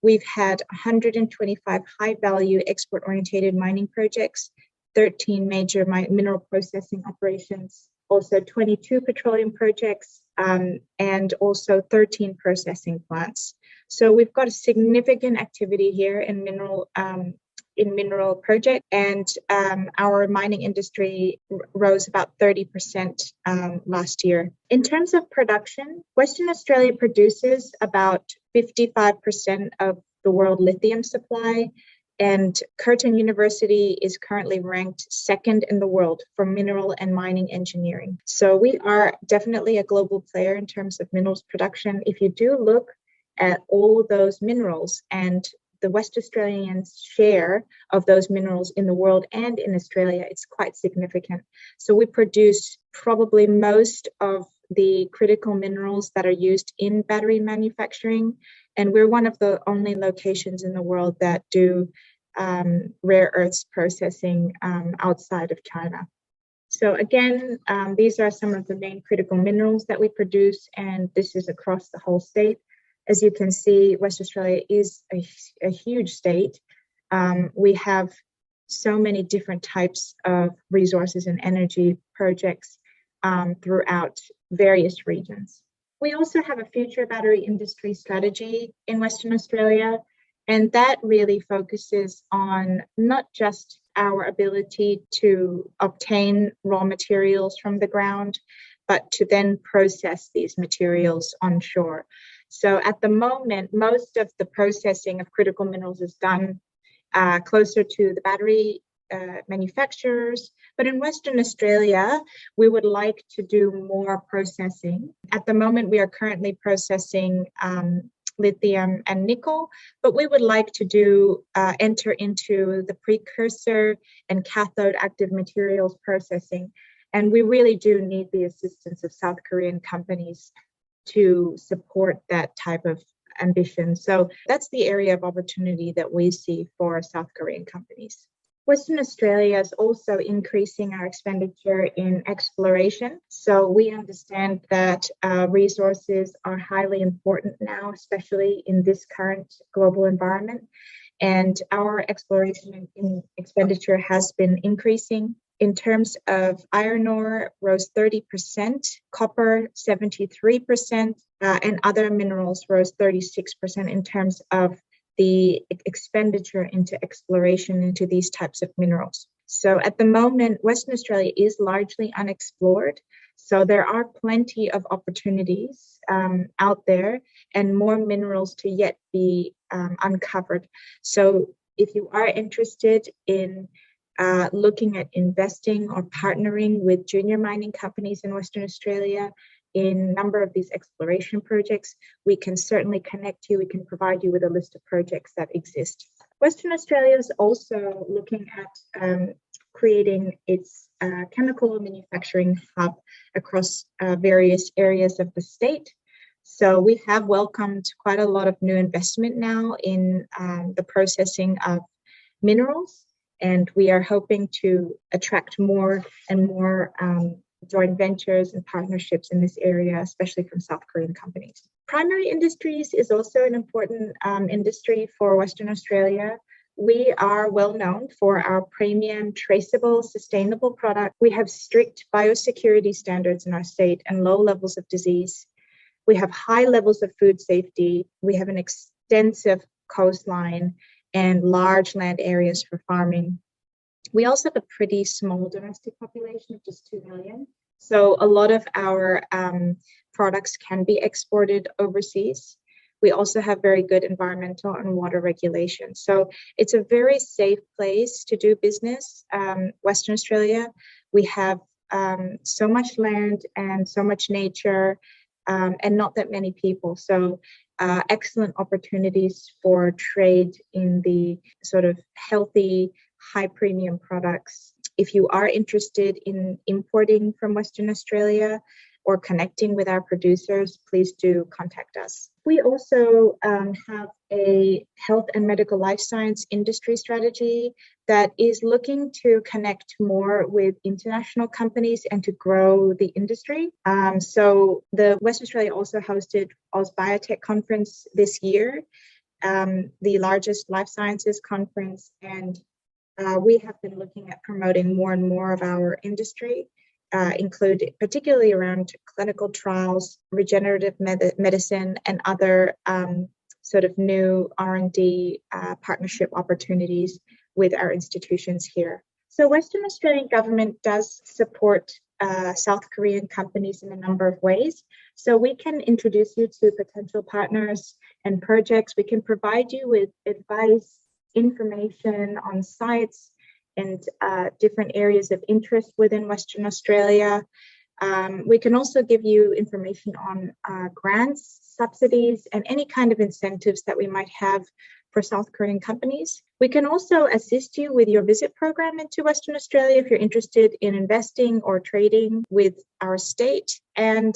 We've had 125 high-value export-oriented mining projects, 13 major mineral processing operations, also 22 petroleum projects, and also 13 processing plants. So we've got a significant activity here in mineral project, and our mining industry rose about 30% last year. In terms of production, Western Australia produces about 55% of the world lithium supply, And Curtin University is currently ranked second in the world for mineral and mining engineering. So we are definitely a global player in terms of minerals production. If you do look at all those minerals and the West Australians' share of those minerals in the world and in Australia, it's quite significant. So we produce probably most of the critical minerals that are used in battery manufacturing. And we're one of the only locations in the world that do rare earths processing outside of China. So again, these are some of the main critical minerals that we produce, and this is across the whole state. As you can see, West Australia is a huge state. We have so many different types of resources and energy projects throughout various regions. We also have a future battery industry strategy in Western Australia, and that really focuses on not just our ability to obtain raw materials from the ground, but to then process these materials onshore. So at the moment, most of the processing of critical minerals is done closer to the battery manufacturers. But in Western Australia, we would like to do more processing. At the moment, we are currently processing lithium and nickel, but we would like to enter into the precursor and cathode active materials processing. And we really do need the assistance of South Korean companies to support that type of ambition. So that's the area of opportunity that we see for South Korean companies. Western Australia is also increasing our expenditure in exploration. So we understand that resources are highly important now, especially in this current global environment. And our exploration expenditure has been increasing. In terms of iron ore, rose 30%, copper 73%, and other minerals rose 36% in terms of the expenditure into exploration into these types of minerals. So at the moment, Western Australia is largely unexplored. So there are plenty of opportunities out there and more minerals to yet be uncovered. So if you are interested in looking at investing or partnering with junior mining companies in Western Australia in a number of these exploration projects, we can certainly connect you. We can provide you with a list of projects that exist. Western Australia is also looking at creating its chemical manufacturing hub across various areas of the state. So we have welcomed quite a lot of new investment now in the processing of minerals. And we are hoping to attract more and more joint ventures and partnerships in this area, especially from South Korean companies. Primary industries is also an important industry for Western Australia. We are well known for our premium, traceable, sustainable product. We have strict biosecurity standards in our state and low levels of disease. We have high levels of food safety. We have an extensive coastline and large land areas for farming. We also have a pretty small domestic population of just 2 million. So a lot of our products can be exported overseas. We also have very good environmental and water regulations. So it's a very safe place to do business. Western Australia, we have so much land and so much nature and not that many people. So excellent opportunities for trade in the sort of healthy, high premium products. If you are interested in importing from Western Australia or connecting with our producers, please do contact us. We also have a health and medical life science industry strategy that is looking to connect more with international companies and to grow the industry. So the West Australia also hosted Oz Biotech Conference this year, the largest life sciences conference, and we have been looking at promoting more and more of our industry, particularly around clinical trials, regenerative medicine, and other sort of new R&D partnership opportunities with our institutions here. So Western Australian government does support South Korean companies in a number of ways. So we can introduce you to potential partners and projects. We can provide you with advice information on sites and different areas of interest within Western Australia. We can also give you information on grants, subsidies, and any kind of incentives that we might have for South Korean companies. We can also assist you with your visit program into Western Australia if you're interested in investing or trading with our state. And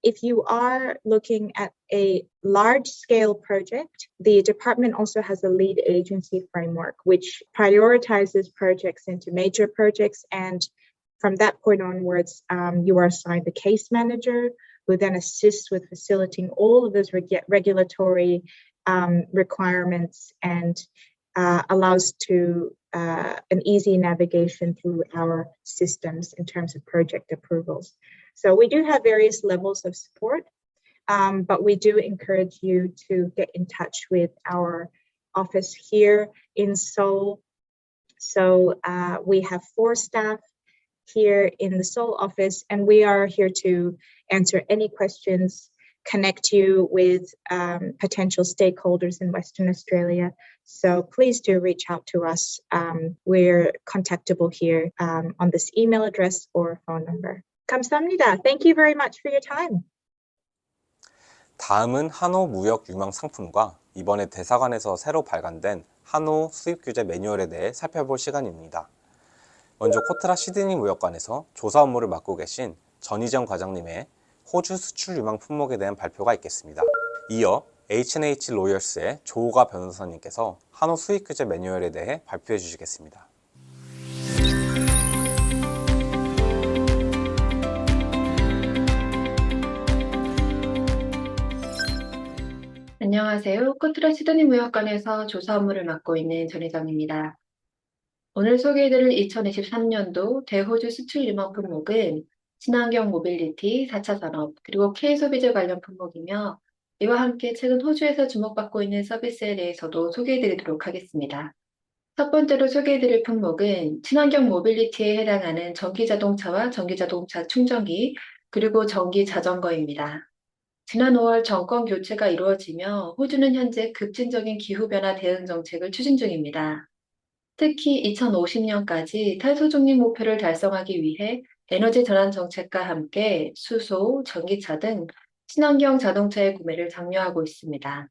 if you are looking at a large-scale project, the department also has a lead agency framework, which prioritizes projects into major projects. And from that point onwards, you are assigned a case manager who then assists with facilitating all of those regulatory requirements and allows to an easy navigation through our systems in terms of project approvals. So we do have various levels of support, but we do encourage you to get in touch with our office here in Seoul. So we have 4 staff here in the Seoul office, and we are here to answer any questions, connect you with potential stakeholders in Western Australia. So please do reach out to us. We're contactable here on this email address or phone number. 감사합니다. Thank you very much for your time. 다음은 한호 무역 유망 상품과 이번에 대사관에서 새로 발간된 한호 수입 규제 매뉴얼에 대해 살펴볼 시간입니다. 먼저 코트라 시드니 무역관에서 조사 업무를 맡고 계신 전희정 과장님의 호주 수출 유망 품목에 대한 발표가 있겠습니다. 이어 H&H 로열스의 조호가 변호사님께서 한호 수입 규제 매뉴얼에 대해 발표해 주시겠습니다. 안녕하세요. 코트라 시드니 무역관에서 조사 업무를 맡고 있는 전희정입니다. 오늘 소개해드릴 2023년도 대호주 수출 유망 품목은 친환경 모빌리티, 4차 산업, 그리고 K소비재 관련 품목이며 이와 함께 최근 호주에서 주목받고 있는 서비스에 대해서도 소개해드리도록 하겠습니다. 첫 번째로 소개해드릴 품목은 친환경 모빌리티에 해당하는 전기자동차와 전기자동차 충전기, 그리고 전기자전거입니다. 지난 5월 정권 교체가 이루어지며 호주는 현재 급진적인 기후변화 대응 정책을 추진 중입니다. 특히 2050년까지 탄소 중립 목표를 달성하기 위해 에너지 전환 정책과 함께 수소, 전기차 등 친환경 자동차의 구매를 장려하고 있습니다.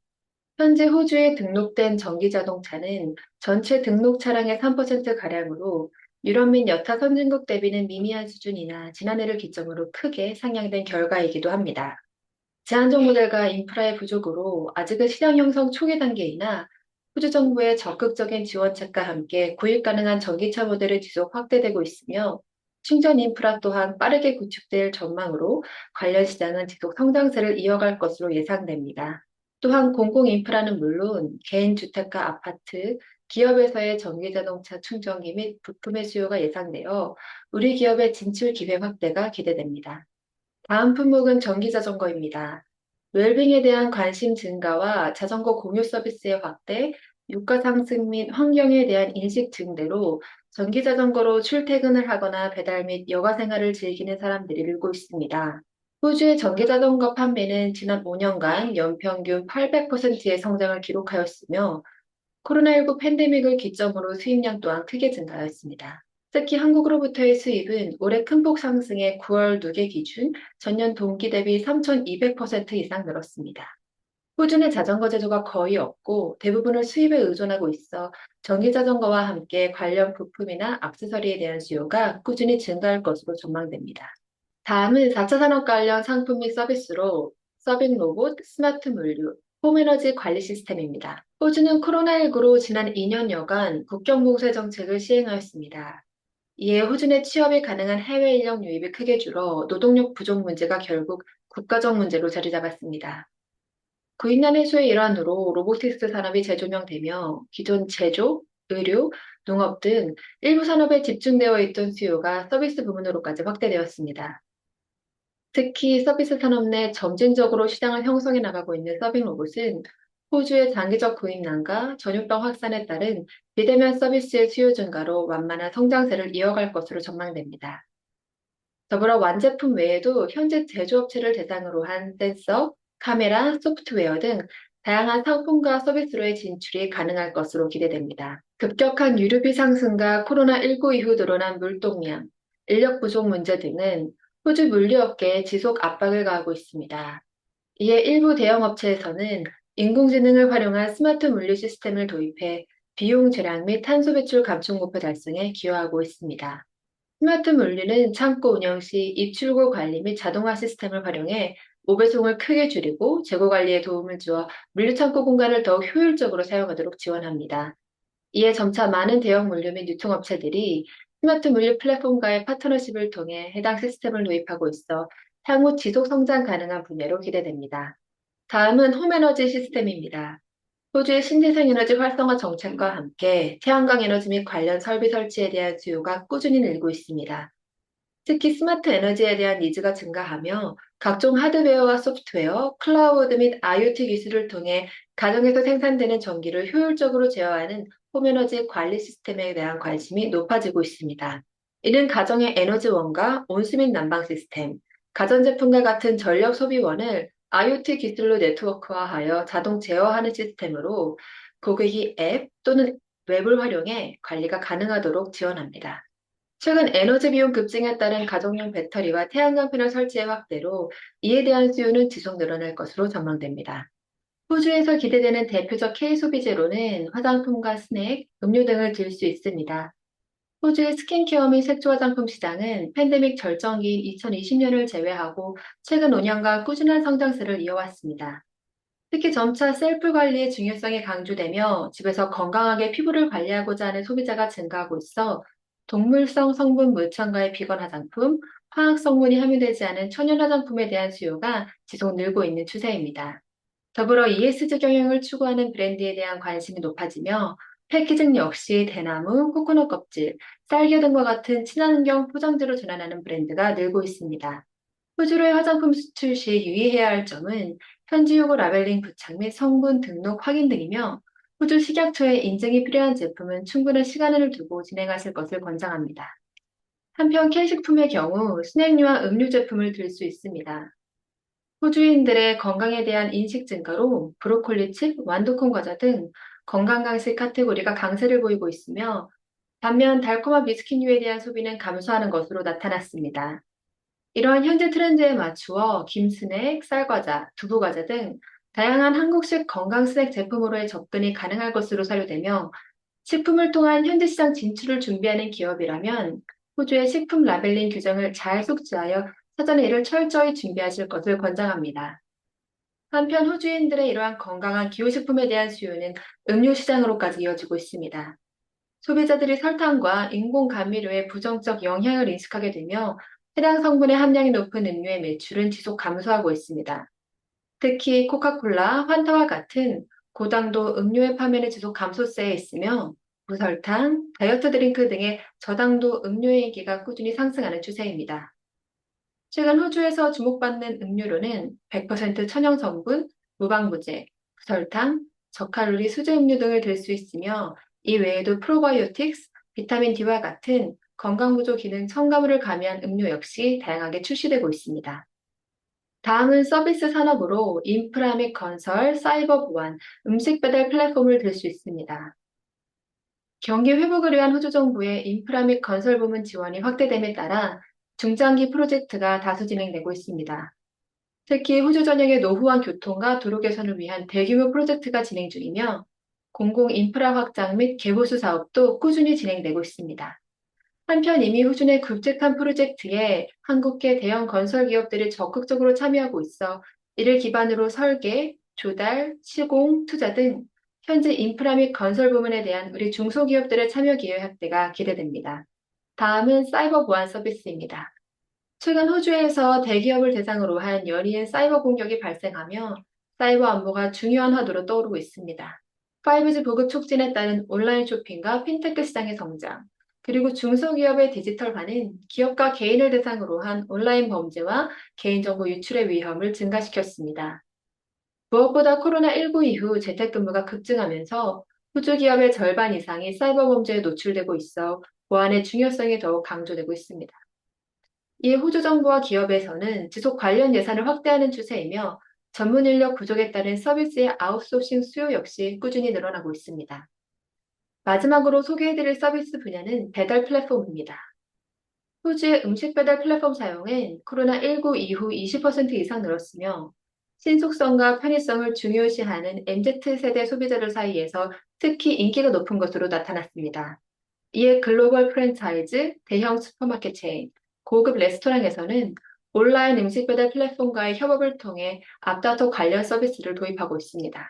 현재 호주에 등록된 전기 자동차는 전체 등록 차량의 3%가량으로 유럽 및 여타 선진국 대비는 미미한 수준이나 지난해를 기점으로 크게 상향된 결과이기도 합니다. 제한적 모델과 인프라의 부족으로 아직은 시장 형성 초기 단계이나 호주 정부의 적극적인 지원책과 함께 구입 가능한 전기차 모델이 지속 확대되고 있으며 충전 인프라 또한 빠르게 구축될 전망으로 관련 시장은 지속 성장세를 이어갈 것으로 예상됩니다. 또한 공공 인프라는 물론 개인 주택과 아파트, 기업에서의 전기자동차 충전기 및 부품의 수요가 예상되어 우리 기업의 진출 기회 확대가 기대됩니다. 다음 품목은 전기자전거입니다. 웰빙에 대한 관심 증가와 자전거 공유 서비스의 확대, 유가 상승 및 환경에 대한 인식 증대로 전기자전거로 출퇴근을 하거나 배달 및 여가 생활을 즐기는 사람들이 늘고 있습니다. 호주의 전기자전거 판매는 지난 5년간 연평균 800%의 성장을 기록하였으며 코로나19 팬데믹을 기점으로 수입량 또한 크게 증가하였습니다. 특히 한국으로부터의 수입은 올해 큰 폭 상승해 9월 누계 기준 전년 동기 대비 3,200% 이상 늘었습니다. 호주는 자전거 제조가 거의 없고 대부분을 수입에 의존하고 있어 전기자전거와 함께 관련 부품이나 액세서리에 대한 수요가 꾸준히 증가할 것으로 전망됩니다. 다음은 4차 산업 관련 상품 및 서비스로 서빙 로봇, 스마트 물류, 홈에너지 관리 시스템입니다. 호주는 코로나19로 지난 2년여간 국경 봉쇄 정책을 시행하였습니다. 이에 호주 내 취업이 가능한 해외 인력 유입이 크게 줄어 노동력 부족 문제가 결국 국가적 문제로 자리 잡았습니다. 구인난 해소의 일환으로 로보틱스 산업이 재조명되며 기존 제조, 의료, 농업 등 일부 산업에 집중되어 있던 수요가 서비스 부문으로까지 확대되었습니다. 특히 서비스 산업 내 점진적으로 시장을 형성해 나가고 있는 서빙 로봇은 호주의 장기적 구인난과 전염병 확산에 따른 비대면 서비스의 수요 증가로 완만한 성장세를 이어갈 것으로 전망됩니다. 더불어 완제품 외에도 현재 제조업체를 대상으로 한 센서, 카메라, 소프트웨어 등 다양한 상품과 서비스로의 진출이 가능할 것으로 기대됩니다. 급격한 유류비 상승과 코로나19 이후 늘어난 물동량, 인력 부족 문제 등은 호주 물류업계에 지속 압박을 가하고 있습니다. 이에 일부 대형 업체에서는 인공지능을 활용한 스마트 물류 시스템을 도입해 비용 절약 및 탄소 배출 감축 목표 달성에 기여하고 있습니다. 스마트 물류는 창고 운영 시 입출고 관리 및 자동화 시스템을 활용해 오배송을 크게 줄이고 재고 관리에 도움을 주어 물류 창고 공간을 더욱 효율적으로 사용하도록 지원합니다. 이에 점차 많은 대형 물류 및 유통업체들이 스마트 물류 플랫폼과의 파트너십을 통해 해당 시스템을 도입하고 있어 향후 지속 성장 가능한 분야로 기대됩니다. 다음은 홈에너지 시스템입니다. 호주의 신재생 에너지 활성화 정책과 함께 태양광 에너지 및 관련 설비 설치에 대한 수요가 꾸준히 늘고 있습니다. 특히 스마트 에너지에 대한 니즈가 증가하며 각종 하드웨어와 소프트웨어, 클라우드 및 IoT 기술을 통해 가정에서 생산되는 전기를 효율적으로 제어하는 홈에너지 관리 시스템에 대한 관심이 높아지고 있습니다. 이는 가정의 에너지원과 온수 및 난방 시스템, 가전제품과 같은 전력 소비원을 IoT 기술로 네트워크화하여 자동 제어하는 시스템으로 고객이 앱 또는 웹을 활용해 관리가 가능하도록 지원합니다. 최근 에너지 비용 급증에 따른 가정용 배터리와 태양광 패널 설치의 확대로 이에 대한 수요는 지속 늘어날 것으로 전망됩니다. 호주에서 기대되는 대표적 K 소비재로는 화장품과 스낵, 음료 등을 들 수 있습니다. 호주의 스킨케어 및 색조 화장품 시장은 팬데믹 절정기인 2020년을 제외하고 최근 5년간 꾸준한 성장세를 이어왔습니다. 특히 점차 셀프 관리의 중요성이 강조되며 집에서 건강하게 피부를 관리하고자 하는 소비자가 증가하고 있어 동물성 성분 무첨가의 비건 화장품, 화학 성분이 함유되지 않은 천연 화장품에 대한 수요가 지속 늘고 있는 추세입니다. 더불어 ESG 경영을 추구하는 브랜드에 대한 관심이 높아지며 패키징 역시 대나무, 코코넛 껍질, 쌀겨 등과 같은 친환경 포장재로 전환하는 브랜드가 늘고 있습니다. 호주로의 화장품 수출 시 유의해야 할 점은 현지 요구 라벨링 부착 및 성분 등록 확인 등이며 호주 식약처의 인증이 필요한 제품은 충분한 시간을 두고 진행하실 것을 권장합니다. 한편 K식품의 경우 스낵류와 음료 제품을 들 수 있습니다. 호주인들의 건강에 대한 인식 증가로 브로콜리 칩, 완두콩 과자 등 건강간식 카테고리가 강세를 보이고 있으며 반면 달콤한 비스킷류에 대한 소비는 감소하는 것으로 나타났습니다. 이러한 현재 트렌드에 맞추어 김스낵, 쌀과자, 두부과자 등 다양한 한국식 건강 스낵 제품으로의 접근이 가능할 것으로 사료되며 식품을 통한 현지 시장 진출을 준비하는 기업이라면 호주의 식품 라벨링 규정을 잘 숙지하여 사전에 이를 철저히 준비하실 것을 권장합니다. 한편 호주인들의 이러한 건강한 기호식품에 대한 수요는 음료 시장으로까지 이어지고 있습니다. 소비자들이 설탕과 인공 감미료의 부정적 영향을 인식하게 되며 해당 성분의 함량이 높은 음료의 매출은 지속 감소하고 있습니다. 특히 코카콜라, 환타와 같은 고당도 음료의 판매는 지속 감소세에 있으며 무설탕, 다이어트 드링크 등의 저당도 음료의 인기가 꾸준히 상승하는 추세입니다. 최근 호주에서 주목받는 음료로는 100% 천연 성분, 무방부제, 무설탕, 저칼로리 수제 음료 등을 들 수 있으며 이 외에도 프로바이오틱스, 비타민 D와 같은 건강보조 기능 첨가물을 가미한 음료 역시 다양하게 출시되고 있습니다. 다음은 서비스 산업으로 인프라 및 건설, 사이버 보안, 음식 배달 플랫폼을 들 수 있습니다. 경기 회복을 위한 호주 정부의 인프라 및 건설 부문 지원이 확대됨에 따라 중장기 프로젝트가 다수 진행되고 있습니다. 특히 호주 전역의 노후한 교통과 도로 개선을 위한 대규모 프로젝트가 진행 중이며 공공 인프라 확장 및 개보수 사업도 꾸준히 진행되고 있습니다. 한편 이미 호주 내 굵직한 프로젝트에 한국계 대형 건설 기업들이 적극적으로 참여하고 있어 이를 기반으로 설계, 조달, 시공, 투자 등 현재 인프라 및 건설 부문에 대한 우리 중소기업들의 참여 기회 확대가 기대됩니다. 다음은 사이버 보안 서비스입니다. 최근 호주에서 대기업을 대상으로 한 연이은 사이버 공격이 발생하며 사이버 안보가 중요한 화두로 떠오르고 있습니다. 5G 보급 촉진에 따른 온라인 쇼핑과 핀테크 시장의 성장, 그리고 중소기업의 디지털화는 기업과 개인을 대상으로 한 온라인 범죄와 개인정보 유출의 위험을 증가시켰습니다. 무엇보다 코로나19 이후 재택근무가 급증하면서 호주 기업의 절반 이상이 사이버 범죄에 노출되고 있어 보안의 중요성이 더욱 강조되고 있습니다. 이에 호주 정부와 기업에서는 지속 관련 예산을 확대하는 추세이며 전문 인력 부족에 따른 서비스의 아웃소싱 수요 역시 꾸준히 늘어나고 있습니다. 마지막으로 소개해드릴 서비스 분야는 배달 플랫폼입니다. 호주의 음식 배달 플랫폼 사용은 코로나19 이후 20% 이상 늘었으며 신속성과 편의성을 중요시하는 MZ세대 소비자들 사이에서 특히 인기가 높은 것으로 나타났습니다. 이에 글로벌 프랜차이즈, 대형 슈퍼마켓 체인, 고급 레스토랑에서는 온라인 음식 배달 플랫폼과의 협업을 통해 앞다퉈 관련 서비스를 도입하고 있습니다.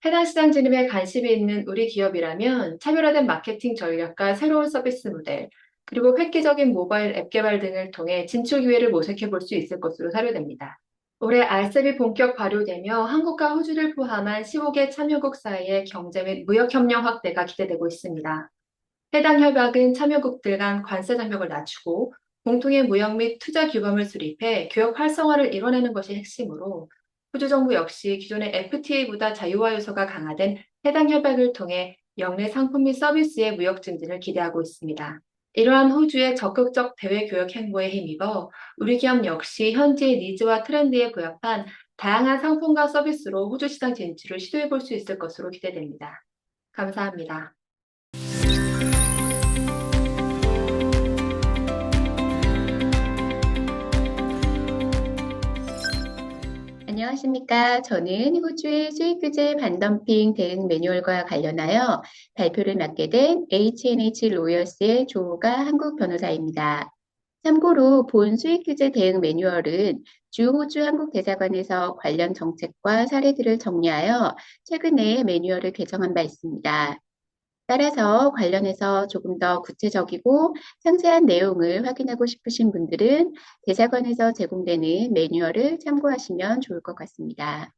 해당 시장 진입에 관심이 있는 우리 기업이라면 차별화된 마케팅 전략과 새로운 서비스 모델, 그리고 획기적인 모바일 앱 개발 등을 통해 진출 기회를 모색해 볼 수 있을 것으로 사료됩니다. 올해 RCEP이 본격 발효되며 한국과 호주를 포함한 15개 참여국 사이의 경제 및 무역 협력 확대가 기대되고 있습니다. 해당 협약은 참여국들 간 관세 장벽을 낮추고 공통의 무역 및 투자 규범을 수립해 교역 활성화를 이뤄내는 것이 핵심으로 호주 정부 역시 기존의 FTA보다 자유화 요소가 강화된 해당 협약을 통해 역내 상품 및 서비스의 무역 증진을 기대하고 있습니다. 이러한 호주의 적극적 대외 교역 행보에 힘입어 우리 기업 역시 현지의 니즈와 트렌드에 부합한 다양한 상품과 서비스로 호주 시장 진출을 시도해 볼 수 있을 것으로 기대됩니다. 감사합니다. 안녕하십니까. 저는 호주의 수익규제 반덤핑 대응 매뉴얼과 관련하여 발표를 맡게 된 H&H 로열스의 조가 한국 변호사입니다. 참고로 본 수익규제 대응 매뉴얼은 주 호주 한국 대사관에서 관련 정책과 사례들을 정리하여 최근에 매뉴얼을 개정한 바 있습니다. 따라서 관련해서 조금 더 구체적이고 상세한 내용을 확인하고 싶으신 분들은 대사관에서 제공되는 매뉴얼을 참고하시면 좋을 것 같습니다.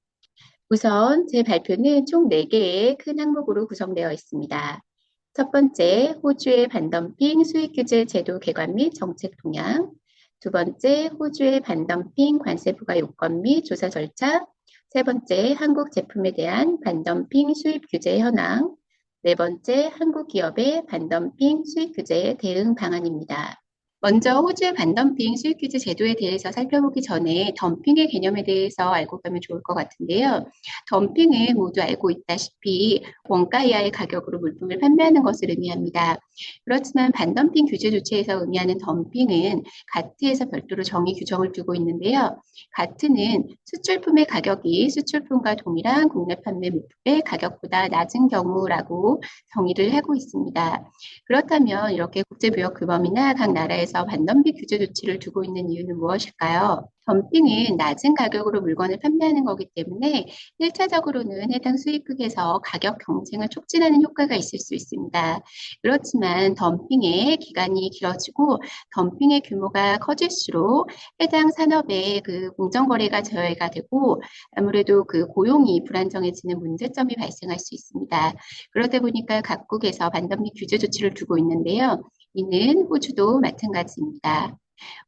우선 제 발표는 총 4개의 큰 항목으로 구성되어 있습니다. 첫 번째, 호주의 반덤핑 수익규제 제도 개관 및 정책 동향. 두 번째, 호주의 반덤핑 관세 부과 요건 및 조사 절차. 세 번째, 한국 제품에 대한 반덤핑 수입 규제 현황. 네 번째, 한국 기업의 반덤핑 수입 규제 대응 방안입니다. 먼저 호주의 반덤핑 수입 규제 제도에 대해서 살펴보기 전에 덤핑의 개념에 대해서 알고 가면 좋을 것 같은데요. 덤핑은 모두 알고 있다시피 원가 이하의 가격으로 물품을 판매하는 것을 의미합니다. 그렇지만 반덤핑 규제 조치에서 의미하는 덤핑은 가트에서 별도로 정의 규정을 두고 있는데요. 가트는 수출품의 가격이 수출품과 동일한 국내 판매 물품의 가격보다 낮은 경우라고 정의를 하고 있습니다. 그렇다면 이렇게 국제무역규범이나 각 나라에서 반덤핑 규제 조치를 두고 있는 이유는 무엇일까요? 덤핑은 낮은 가격으로 물건을 판매하는 거기 때문에 1차적으로는 해당 수입국에서 가격 경쟁을 촉진하는 효과가 있을 수 있습니다. 그렇지만 덤핑의 기간이 길어지고 덤핑의 규모가 커질수록 해당 산업의 그 공정거래가 저해가 되고 아무래도 그 고용이 불안정해지는 문제점이 발생할 수 있습니다. 그러다 보니까 각국에서 반덤핑 규제 조치를 두고 있는데요. 이는 호주도 마찬가지입니다.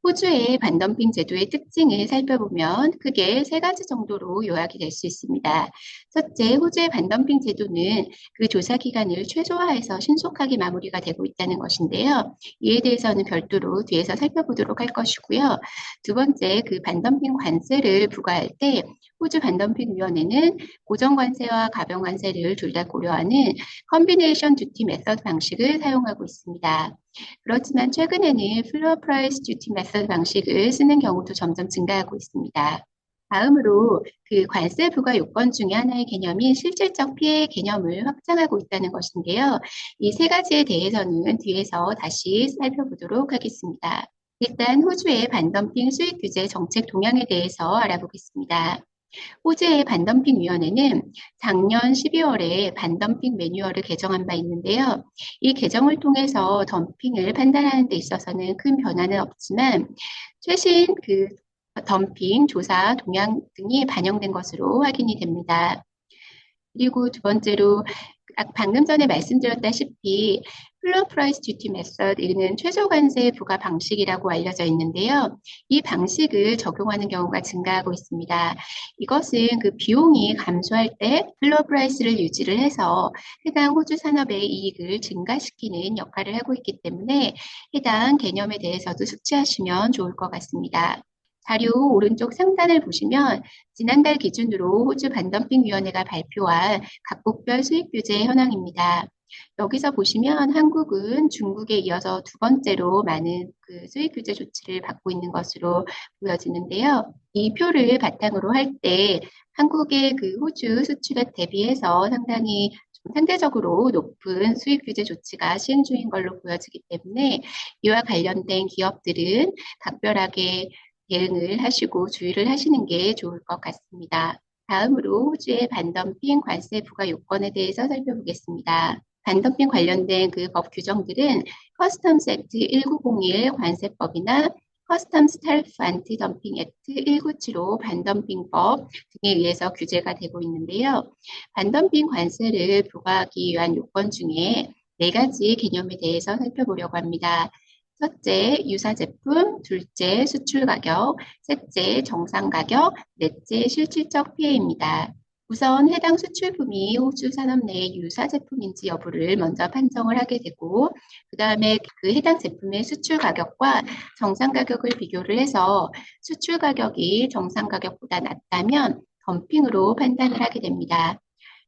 호주의 반덤핑 제도의 특징을 살펴보면 크게 3가지 정도로 요약이 될 수 있습니다. 첫째, 호주의 반덤핑 제도는 그 조사 기간을 최소화해서 신속하게 마무리가 되고 있다는 것인데요. 이에 대해서는 별도로 뒤에서 살펴보도록 할 것이고요. 두 번째, 그 반덤핑 관세를 부과할 때 호주 반덤핑위원회는 고정관세와 가병관세를 둘 다 고려하는 컨비네이션 듀티 메서드 방식을 사용하고 있습니다. 그렇지만 최근에는 플로어 프라이스 듀티 메서드 방식을 쓰는 경우도 점점 증가하고 있습니다. 다음으로 그 관세 부과 요건 중에 하나의 개념인 실질적 피해 개념을 확장하고 있다는 것인데요. 이 3가지에 대해서는 뒤에서 다시 살펴보도록 하겠습니다. 일단 호주의 반덤핑 수익 규제 정책 동향에 대해서 알아보겠습니다. 호주의 반덤핑위원회는 작년 12월에 반덤핑 매뉴얼을 개정한 바 있는데요. 이 개정을 통해서 덤핑을 판단하는 데 있어서는 큰 변화는 없지만 최신 그 덤핑 조사 동향 등이 반영된 것으로 확인이 됩니다. 그리고 두 번째로 방금 전에 말씀드렸다시피 플로어 프라이스 듀티 메서드는 최저 관세 부과 방식이라고 알려져 있는데요. 이 방식을 적용하는 경우가 증가하고 있습니다. 이것은 그 비용이 감소할 때 플로어 프라이스를 유지를 해서 해당 호주 산업의 이익을 증가시키는 역할을 하고 있기 때문에 해당 개념에 대해서도 숙지하시면 좋을 것 같습니다. 자료 오른쪽 상단을 보시면 지난달 기준으로 호주 반덤핑위원회가 발표한 각국별 수입 규제 현황입니다. 여기서 보시면 한국은 중국에 이어서 두 번째로 많은 그 수입 규제 조치를 받고 있는 것으로 보여지는데요. 이 표를 바탕으로 할 때 한국의 그 호주 수출에 대비해서 상당히 좀 상대적으로 높은 수입 규제 조치가 시행 중인 걸로 보여지기 때문에 이와 관련된 기업들은 각별하게 대응을 하시고 주의를 하시는 게 좋을 것 같습니다. 다음으로 호주의 반덤핑 관세 부과 요건에 대해서 살펴보겠습니다. 반덤핑 관련된 그 법 규정들은 커스텀스 액트 1901 관세법이나 커스텀스 타리프 안티 덤핑 액트 1975 반덤핑법 등에 의해서 규제가 되고 있는데요. 반덤핑 관세를 부과하기 위한 요건 중에 4가지 개념에 대해서 살펴보려고 합니다. 첫째, 유사 제품, 둘째, 수출 가격, 셋째, 정상 가격, 넷째, 실질적 피해입니다. 우선 해당 수출품이 호주 산업 내의 유사 제품인지 여부를 먼저 판정을 하게 되고 그 다음에 그 해당 제품의 수출 가격과 정상 가격을 비교를 해서 수출 가격이 정상 가격보다 낮다면 덤핑으로 판단을 하게 됩니다.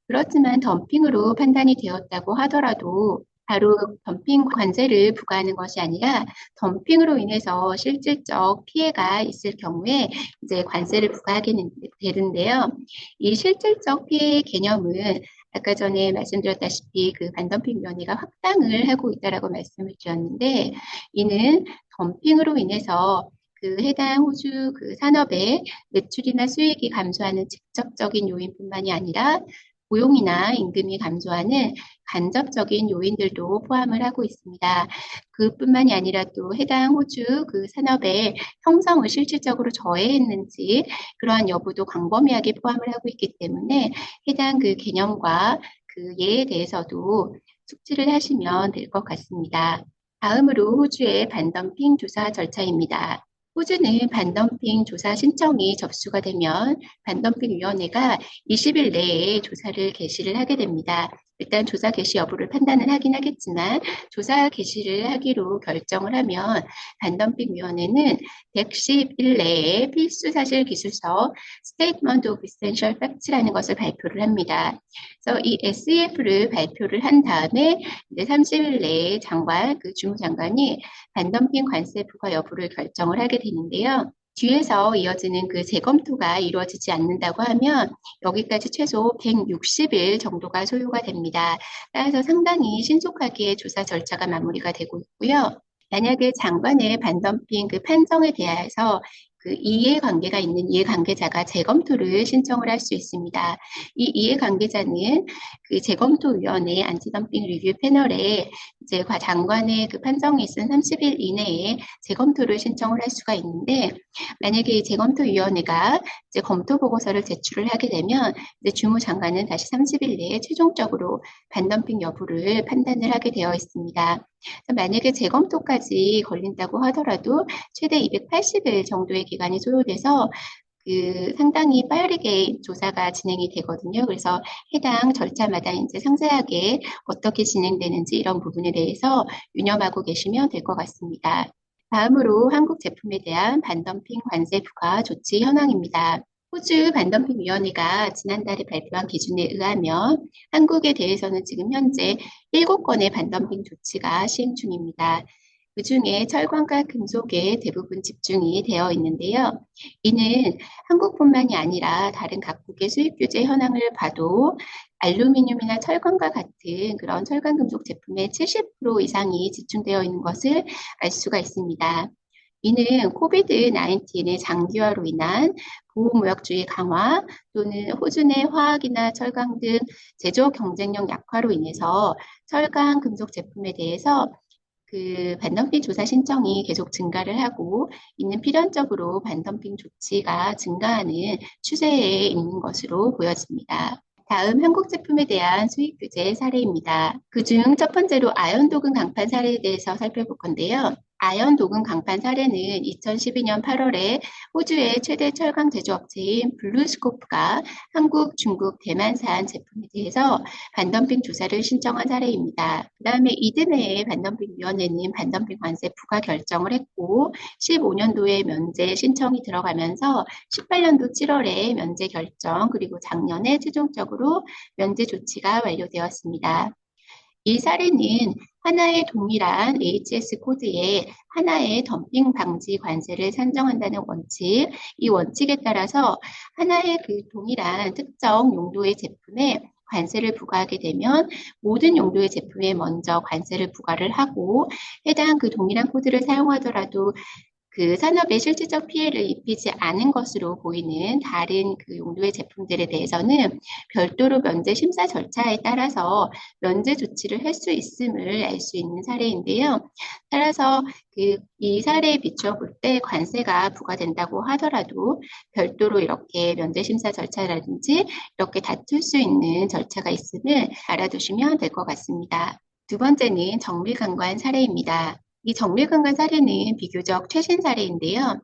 그렇지만 덤핑으로 판단이 되었다고 하더라도 바로 덤핑 관세를 부과하는 것이 아니라 덤핑으로 인해서 실질적 피해가 있을 경우에 이제 관세를 부과하게 되는데요. 이 실질적 피해의 개념은 아까 전에 말씀드렸다시피 그 반덤핑위원회가 확장을 하고 있다라고 말씀을 드렸는데 이는 덤핑으로 인해서 그 해당 호주 그 산업의 매출이나 수익이 감소하는 직접적인 요인뿐만이 아니라 고용이나 임금이 감소하는 간접적인 요인들도 포함을 하고 있습니다. 그뿐만이 아니라 또 해당 호주 그 산업의 형성을 실질적으로 저해했는지 그러한 여부도 광범위하게 포함을 하고 있기 때문에 해당 그 개념과 그 예에 대해서도 숙지를 하시면 될 것 같습니다. 다음으로 호주의 반덤핑 조사 절차입니다. 호주는 반덤핑 조사 신청이 접수가 되면 반덤핑위원회가 20일 내에 조사를 개시를 하게 됩니다. 일단 조사 개시 여부를 판단을 하긴 하겠지만 조사 개시를 하기로 결정을 하면 반덤핑위원회는 110일 내에 필수 사실 기술서 Statement of Essential Facts라는 것을 발표를 합니다. 그래서 이 SEF를 발표를 한 다음에 이제 30일 내에 장관, 그 주무장관이 반덤핑 관세 부과 여부를 결정을 하게 되는데요. 뒤에서 이어지는 그 재검토가 이루어지지 않는다고 하면 여기까지 최소 160일 정도가 소요가 됩니다. 따라서 상당히 신속하게 조사 절차가 마무리가 되고 있고요. 만약에 장관의 반덤핑 그 판정에 대해서 그 이해관계가 있는 이해관계자가 재검토를 신청을 할 수 있습니다. 이 이해관계자는 그 재검토위원회 안티덤핑 리뷰 패널에 이제 장관의 그 판정이 있은 30일 이내에 재검토를 신청을 할 수가 있는데 만약에 이 재검토위원회가 이제 검토 보고서를 제출을 하게 되면 이제 주무장관은 다시 30일 내에 최종적으로 반덤핑 여부를 판단을 하게 되어 있습니다. 만약에 재검토까지 걸린다고 하더라도 최대 280일 정도의 기간이 소요돼서 그 상당히 빠르게 조사가 진행이 되거든요. 그래서 해당 절차마다 이제 상세하게 어떻게 진행되는지 이런 부분에 대해서 유념하고 계시면 될 것 같습니다. 다음으로 한국 제품에 대한 반덤핑 관세 부과 조치 현황입니다. 호주 반덤핑위원회가 지난달에 발표한 기준에 의하면 한국에 대해서는 지금 현재 7건의 반덤핑 조치가 시행 중입니다. 그중에 철강과 금속에 대부분 집중이 되어 있는데요. 이는 한국뿐만이 아니라 다른 각국의 수입 규제 현황을 봐도 알루미늄이나 철강과 같은 그런 철강 금속 제품의 70% 이상이 집중되어 있는 것을 알 수가 있습니다. 이는 코비드-19의 장기화로 인한 보호무역주의 강화 또는 호주 내 화학이나 철강 등 제조 경쟁력 약화로 인해서 철강 금속 제품에 대해서 그 반덤핑 조사 신청이 계속 증가를 하고 있는 필연적으로 반덤핑 조치가 증가하는 추세에 있는 것으로 보여집니다. 다음 한국 제품에 대한 수입 규제 사례입니다. 그중 첫 번째로 아연 도금 강판 사례에 대해서 살펴볼 건데요. 아연 도금 강판 사례는 2012년 8월에 호주의 최대 철강 제조업체인 블루스코프가 한국, 중국, 대만산 제품에 대해서 반덤핑 조사를 신청한 사례입니다. 그 다음에 이듬해에 반덤핑위원회는 반덤핑 관세 부과 결정을 했고 15년도에 면제 신청이 들어가면서 18년도 7월에 면제 결정 그리고 작년에 최종적으로 면제 조치가 완료되었습니다. 이 사례는 하나의 동일한 HS 코드에 하나의 덤핑 방지 관세를 산정한다는 원칙, 이 원칙에 따라서 하나의 그 동일한 특정 용도의 제품에 관세를 부과하게 되면 모든 용도의 제품에 먼저 관세를 부과를 하고 해당 그 동일한 코드를 사용하더라도 그 산업에 실질적 피해를 입히지 않은 것으로 보이는 다른 그 용도의 제품들에 대해서는 별도로 면제 심사 절차에 따라서 면제 조치를 할 수 있음을 알 수 있는 사례인데요. 따라서 이 사례에 비추어 볼 때 관세가 부과된다고 하더라도 별도로 이렇게 면제 심사 절차라든지 이렇게 다툴 수 있는 절차가 있음을 알아두시면 될 것 같습니다. 두 번째는 정밀강관 사례입니다. 이 정밀강관 사례는 비교적 최신 사례인데요.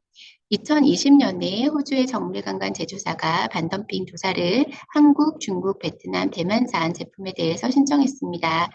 2020년에 호주의 정밀강관 제조사가 반덤핑 조사를 한국, 중국, 베트남, 대만산 제품에 대해서 신청했습니다.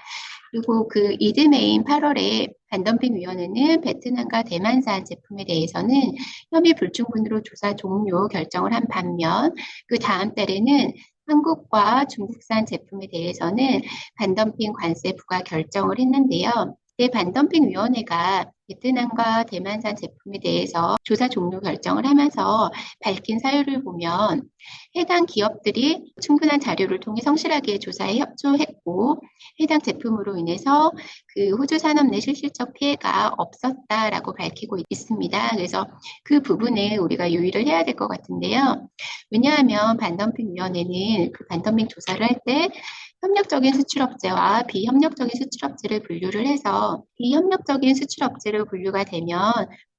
그리고 그 이듬해인 8월에 반덤핑위원회는 베트남과 대만산 제품에 대해서는 혐의 불충분으로 조사 종료 결정을 한 반면 그 다음 달에는 한국과 중국산 제품에 대해서는 반덤핑 관세 부과 결정을 했는데요. 반덤핑위원회가 베트남과 대만산 제품에 대해서 조사 종료 결정을 하면서 밝힌 사유를 보면 해당 기업들이 충분한 자료를 통해 성실하게 조사에 협조했고 해당 제품으로 인해서 그 호주 산업 내 실질적 피해가 없었다라고 밝히고 있습니다. 그래서 그 부분에 우리가 유의를 해야 될 것 같은데요. 왜냐하면 반덤핑위원회는 그 반덤핑 조사를 할 때 협력적인 수출업체와 비협력적인 수출업체를 분류를 해서 비협력적인 수출업체로 분류가 되면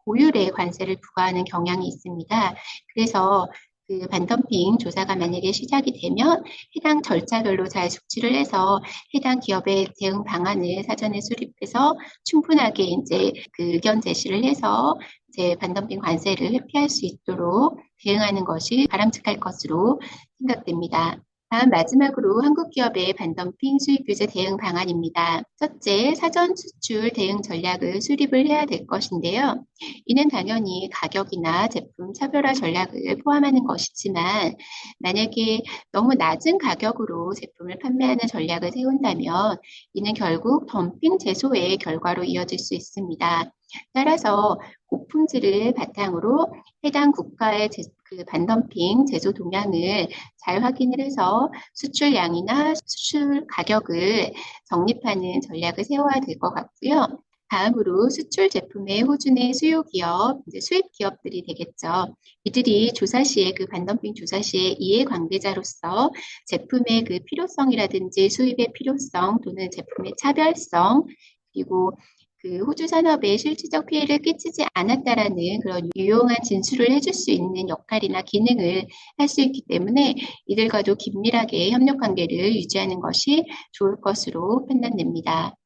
고율의 관세를 부과하는 경향이 있습니다. 그래서 그 반덤핑 조사가 만약에 시작이 되면 해당 절차별로 잘 숙지를 해서 해당 기업의 대응 방안을 사전에 수립해서 충분하게 이제 그 의견 제시를 해서 이제 반덤핑 관세를 회피할 수 있도록 대응하는 것이 바람직할 것으로 생각됩니다. 다음 마지막으로 한국 기업의 반덤핑 수입 규제 대응 방안입니다. 첫째, 사전 수출 대응 전략을 수립을 해야 될 것인데요. 이는 당연히 가격이나 제품 차별화 전략을 포함하는 것이지만 만약에 너무 낮은 가격으로 제품을 판매하는 전략을 세운다면 이는 결국 덤핑 제소의 결과로 이어질 수 있습니다. 따라서 고품질을 바탕으로 해당 국가의 그 반덤핑 제조 동향을 잘 확인을 해서 수출량이나 수출 가격을 적립하는 전략을 세워야 될 것 같고요. 다음으로 수출 제품의 호주 내 수요 기업, 이제 수입 기업들이 되겠죠. 이들이 조사 시에 그 반덤핑 조사 시에 이해관계자로서 제품의 그 필요성이라든지 수입의 필요성 또는 제품의 차별성 그리고 그 호주 산업에 실질적 피해를 끼치지 않았다라는 그런 유용한 진술을 해줄 수 있는 역할이나 기능을 할 수 있기 때문에 이들과도 긴밀하게 협력 관계를 유지하는 것이 좋을 것으로 판단됩니다.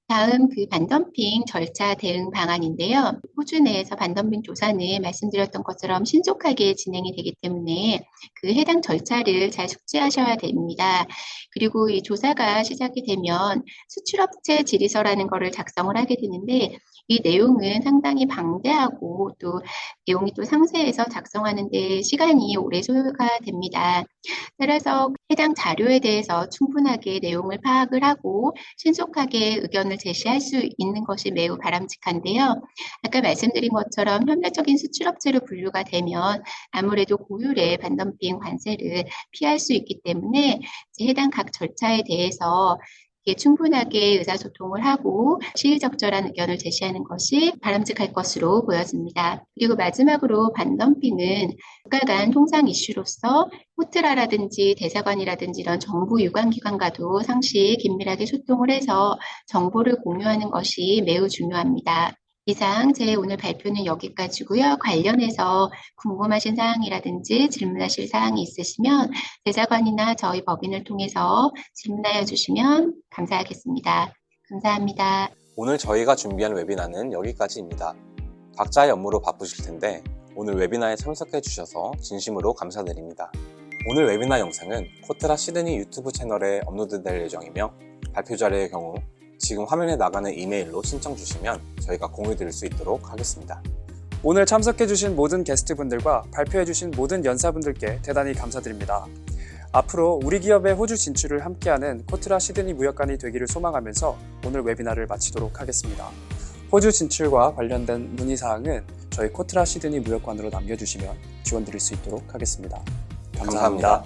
다음 그 반덤핑 절차 대응 방안인데요. 호주 내에서 반덤핑 조사는 말씀드렸던 것처럼 신속하게 진행이 되기 때문에 그 해당 절차를 잘 숙지하셔야 됩니다. 그리고 이 조사가 시작이 되면 수출업체 질의서라는 거를 작성을 하게 되는데 이 내용은 상당히 방대하고 또 내용이 또 상세해서 작성하는 데 시간이 오래 소요가 됩니다. 따라서 해당 자료에 대해서 충분하게 내용을 파악을 하고 신속하게 의견을 제시할 수 있는 것이 매우 바람직한데요. 아까 말씀드린 것처럼 협력적인 수출업체로 분류가 되면 아무래도 고율의 반덤핑 관세를 피할 수 있기 때문에 해당 각 절차에 대해서 충분하게 의사소통을 하고 시의적절한 의견을 제시하는 것이 바람직할 것으로 보여집니다. 그리고 마지막으로 반덤핑은 국가 간 통상 이슈로서 코트라라든지 대사관이라든지 이런 정부 유관기관과도 상시 긴밀하게 소통을 해서 정보를 공유하는 것이 매우 중요합니다. 이상 제 오늘 발표는 여기까지고요. 관련해서 궁금하신 사항이라든지 질문하실 사항이 있으시면 대사관이나 저희 법인을 통해서 질문하여 주시면 감사하겠습니다. 감사합니다. 오늘 저희가 준비한 웨비나는 여기까지입니다. 각자의 업무로 바쁘실 텐데 오늘 웨비나에 참석해 주셔서 진심으로 감사드립니다. 오늘 웨비나 영상은 코트라 시드니 유튜브 채널에 업로드될 예정이며 발표 자료의 경우 지금 화면에 나가는 이메일로 신청 주시면 저희가 공유 드릴 수 있도록 하겠습니다. 오늘 참석해주신 모든 게스트분들과 발표해주신 모든 연사분들께 대단히 감사드립니다. 앞으로 우리 기업의 호주 진출을 함께하는 코트라 시드니 무역관이 되기를 소망하면서 오늘 웨비나를 마치도록 하겠습니다. 호주 진출과 관련된 문의사항은 저희 코트라 시드니 무역관으로 남겨주시면 지원드릴 수 있도록 하겠습니다. 감사합니다.